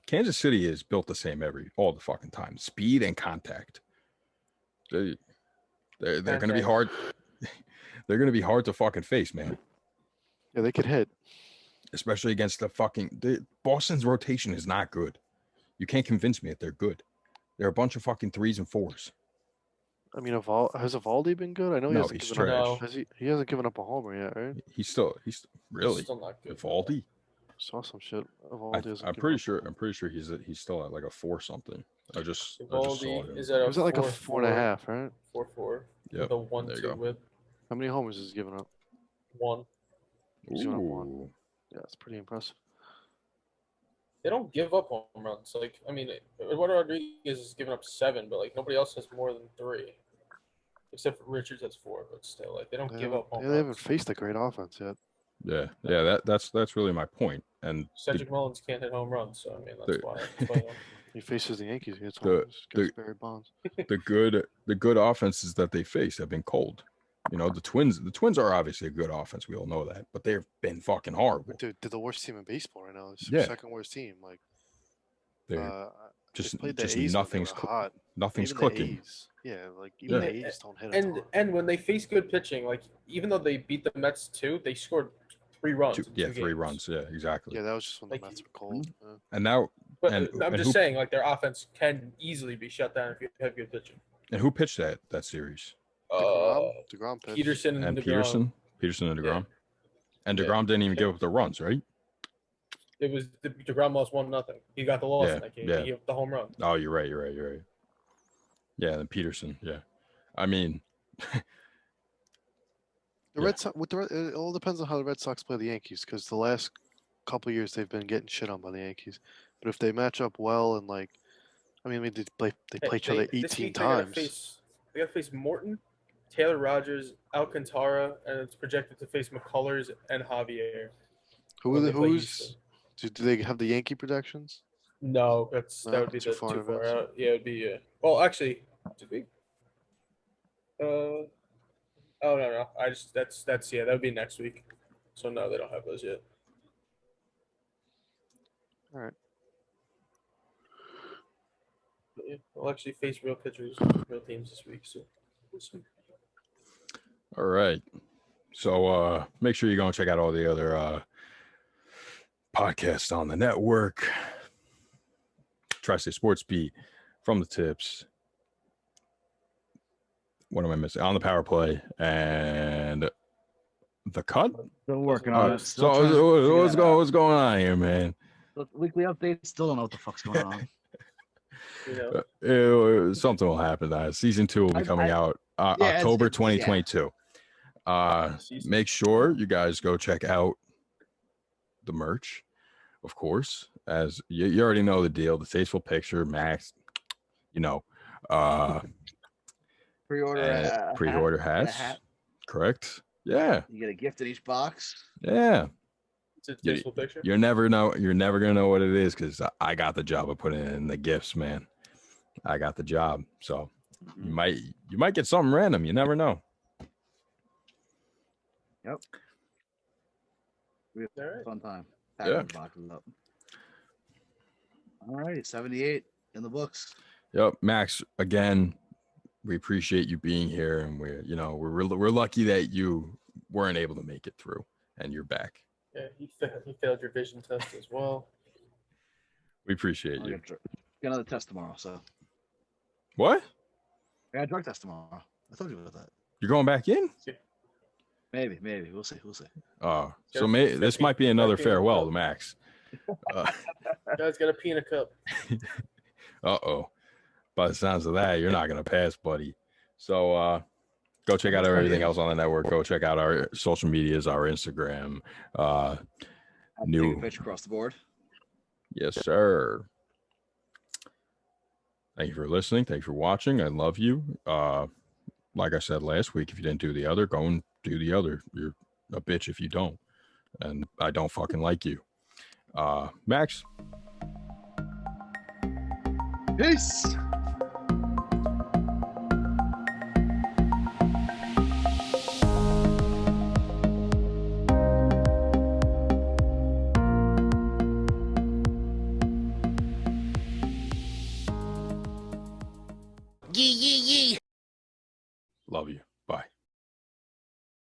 Kansas City is built the same all the fucking time. Speed and contact. They're gonna be hard. They're gonna be hard to fucking face, man. Yeah, they could hit. Especially against Boston's rotation is not good. You can't convince me that they're good. They're a bunch of fucking 3s and 4s. I mean, has Evaldi been good? I know he No, hasn't he's given up. trash. He hasn't given up a homer yet, right? He's really Still not good. Evaldi. Saw some shit. Evaldi hasn't I'm given pretty up a sure. homer. I'm pretty sure he's still at like a 4 something. I just saw Evaldi him. is at He a was at like a 4.5, right? 4-4. Yep, The 1-2 there you go. with How many homers has he given up? 1. He's given up 1. Ooh. Yeah, it's pretty impressive. They don't give up home runs. Like I mean, Eduardo Rodriguez has given up 7, but like nobody else has more than 3, except for Richards has 4. But still, like they don't give up home They haven't runs. faced a great offense yet. Yeah. That's really my point. And Cedric Mullins can't hit home runs, so I mean that's the- why. That's why He faces the Yankees. He gets The- Barry Bonds. the good offenses that they face have been cold. You know, the Twins are obviously a good offense. We all know that, but they've been fucking horrible. Dude, they're the worst team in baseball right now. It's Yeah. the second worst team. Like, They're they just played the just A's when they nothing's were hot. nothing's Even the clicking. A's. Yeah, like even Yeah. the A's don't hit a ton. and when they face good pitching, like even though they beat the Mets too, they scored 3 runs. in 2 3 games. runs. Yeah, exactly. Yeah, that was just when Like, the Mets were cold. Yeah. And now, But And- I'm and just who- saying, like their offense can easily be shut down if you have good pitching. and who pitched that series? DeGrom pitched. Peterson And DeGrom. Peterson and Yeah. DeGrom. And Yeah. DeGrom didn't even give up the runs, right? It was DeGrom lost 1-0. He got the loss Yeah, in that game. yeah. He gave up the home run. Oh, you're right. Yeah, and Peterson. Yeah, I mean, The Red Sox. It all depends on how the Red Sox play the Yankees, because the last couple of years they've been getting shit on by the Yankees. But if they match up well and like, I mean, they play each other This 18 week they gotta times. They got to face Morton, Taylor Rogers, Alcantara, and it's projected to face McCullers and Javier. when they play Houston. Do they have the Yankee projections? No, that No, would be too too far in far advance. out. Yeah, it'd be. Well, actually, did we? Oh no. That's that would be next week. So no, they don't have those yet. All right. But yeah, we'll actually face real pitchers, real teams this week. So we'll see. all right. So make sure you go and check out all the other podcasts on the network. Tri-State Sports Beat, From the Tips. What am I missing? On the Power Play and The Cut. Still working on it. So what's going on here, man? Weekly updates. Still don't know what the fuck's going on. You know, Something will happen. Season 2 will be coming out yeah, it's- October it's- 2022. Make sure you guys go check out the merch, of course. As you already know the deal, the tasteful picture, Max. You know, pre-order hats. hat. Correct. Yeah, You get a gift in each box. yeah. it's a Yeah, tasteful picture. You're never gonna know what it is because I got the job of putting in the gifts, man. I got the job, so you might get something random. You never know. Yep. We have All right. a fun time. Yeah. Packing the boxes up. All right, 78 in the books. Yep, Max. Again, we appreciate you being here, and we're lucky that you weren't able to make it through, and you're back. Yeah, you failed your vision test as well. We appreciate I'll you. get another test tomorrow. So What? I got a drug test tomorrow. I told you about that. You're going back in? Maybe. We'll see. Oh, so Gotta this pee- might be another gotta pee in a farewell cup. to Max. Guys, got a pee in a cup. Uh-oh. By the sounds of that, you're not gonna pass, buddy. So go check out everything else on the network. Go check out our social medias, our Instagram. New Take a pitch across the board. Yes, sir. Thank you for listening. Thanks for watching. I love you. Like I said last week, if you didn't do the other, go and do the other. You're a bitch if you don't. And I don't fucking like you. Max. Peace.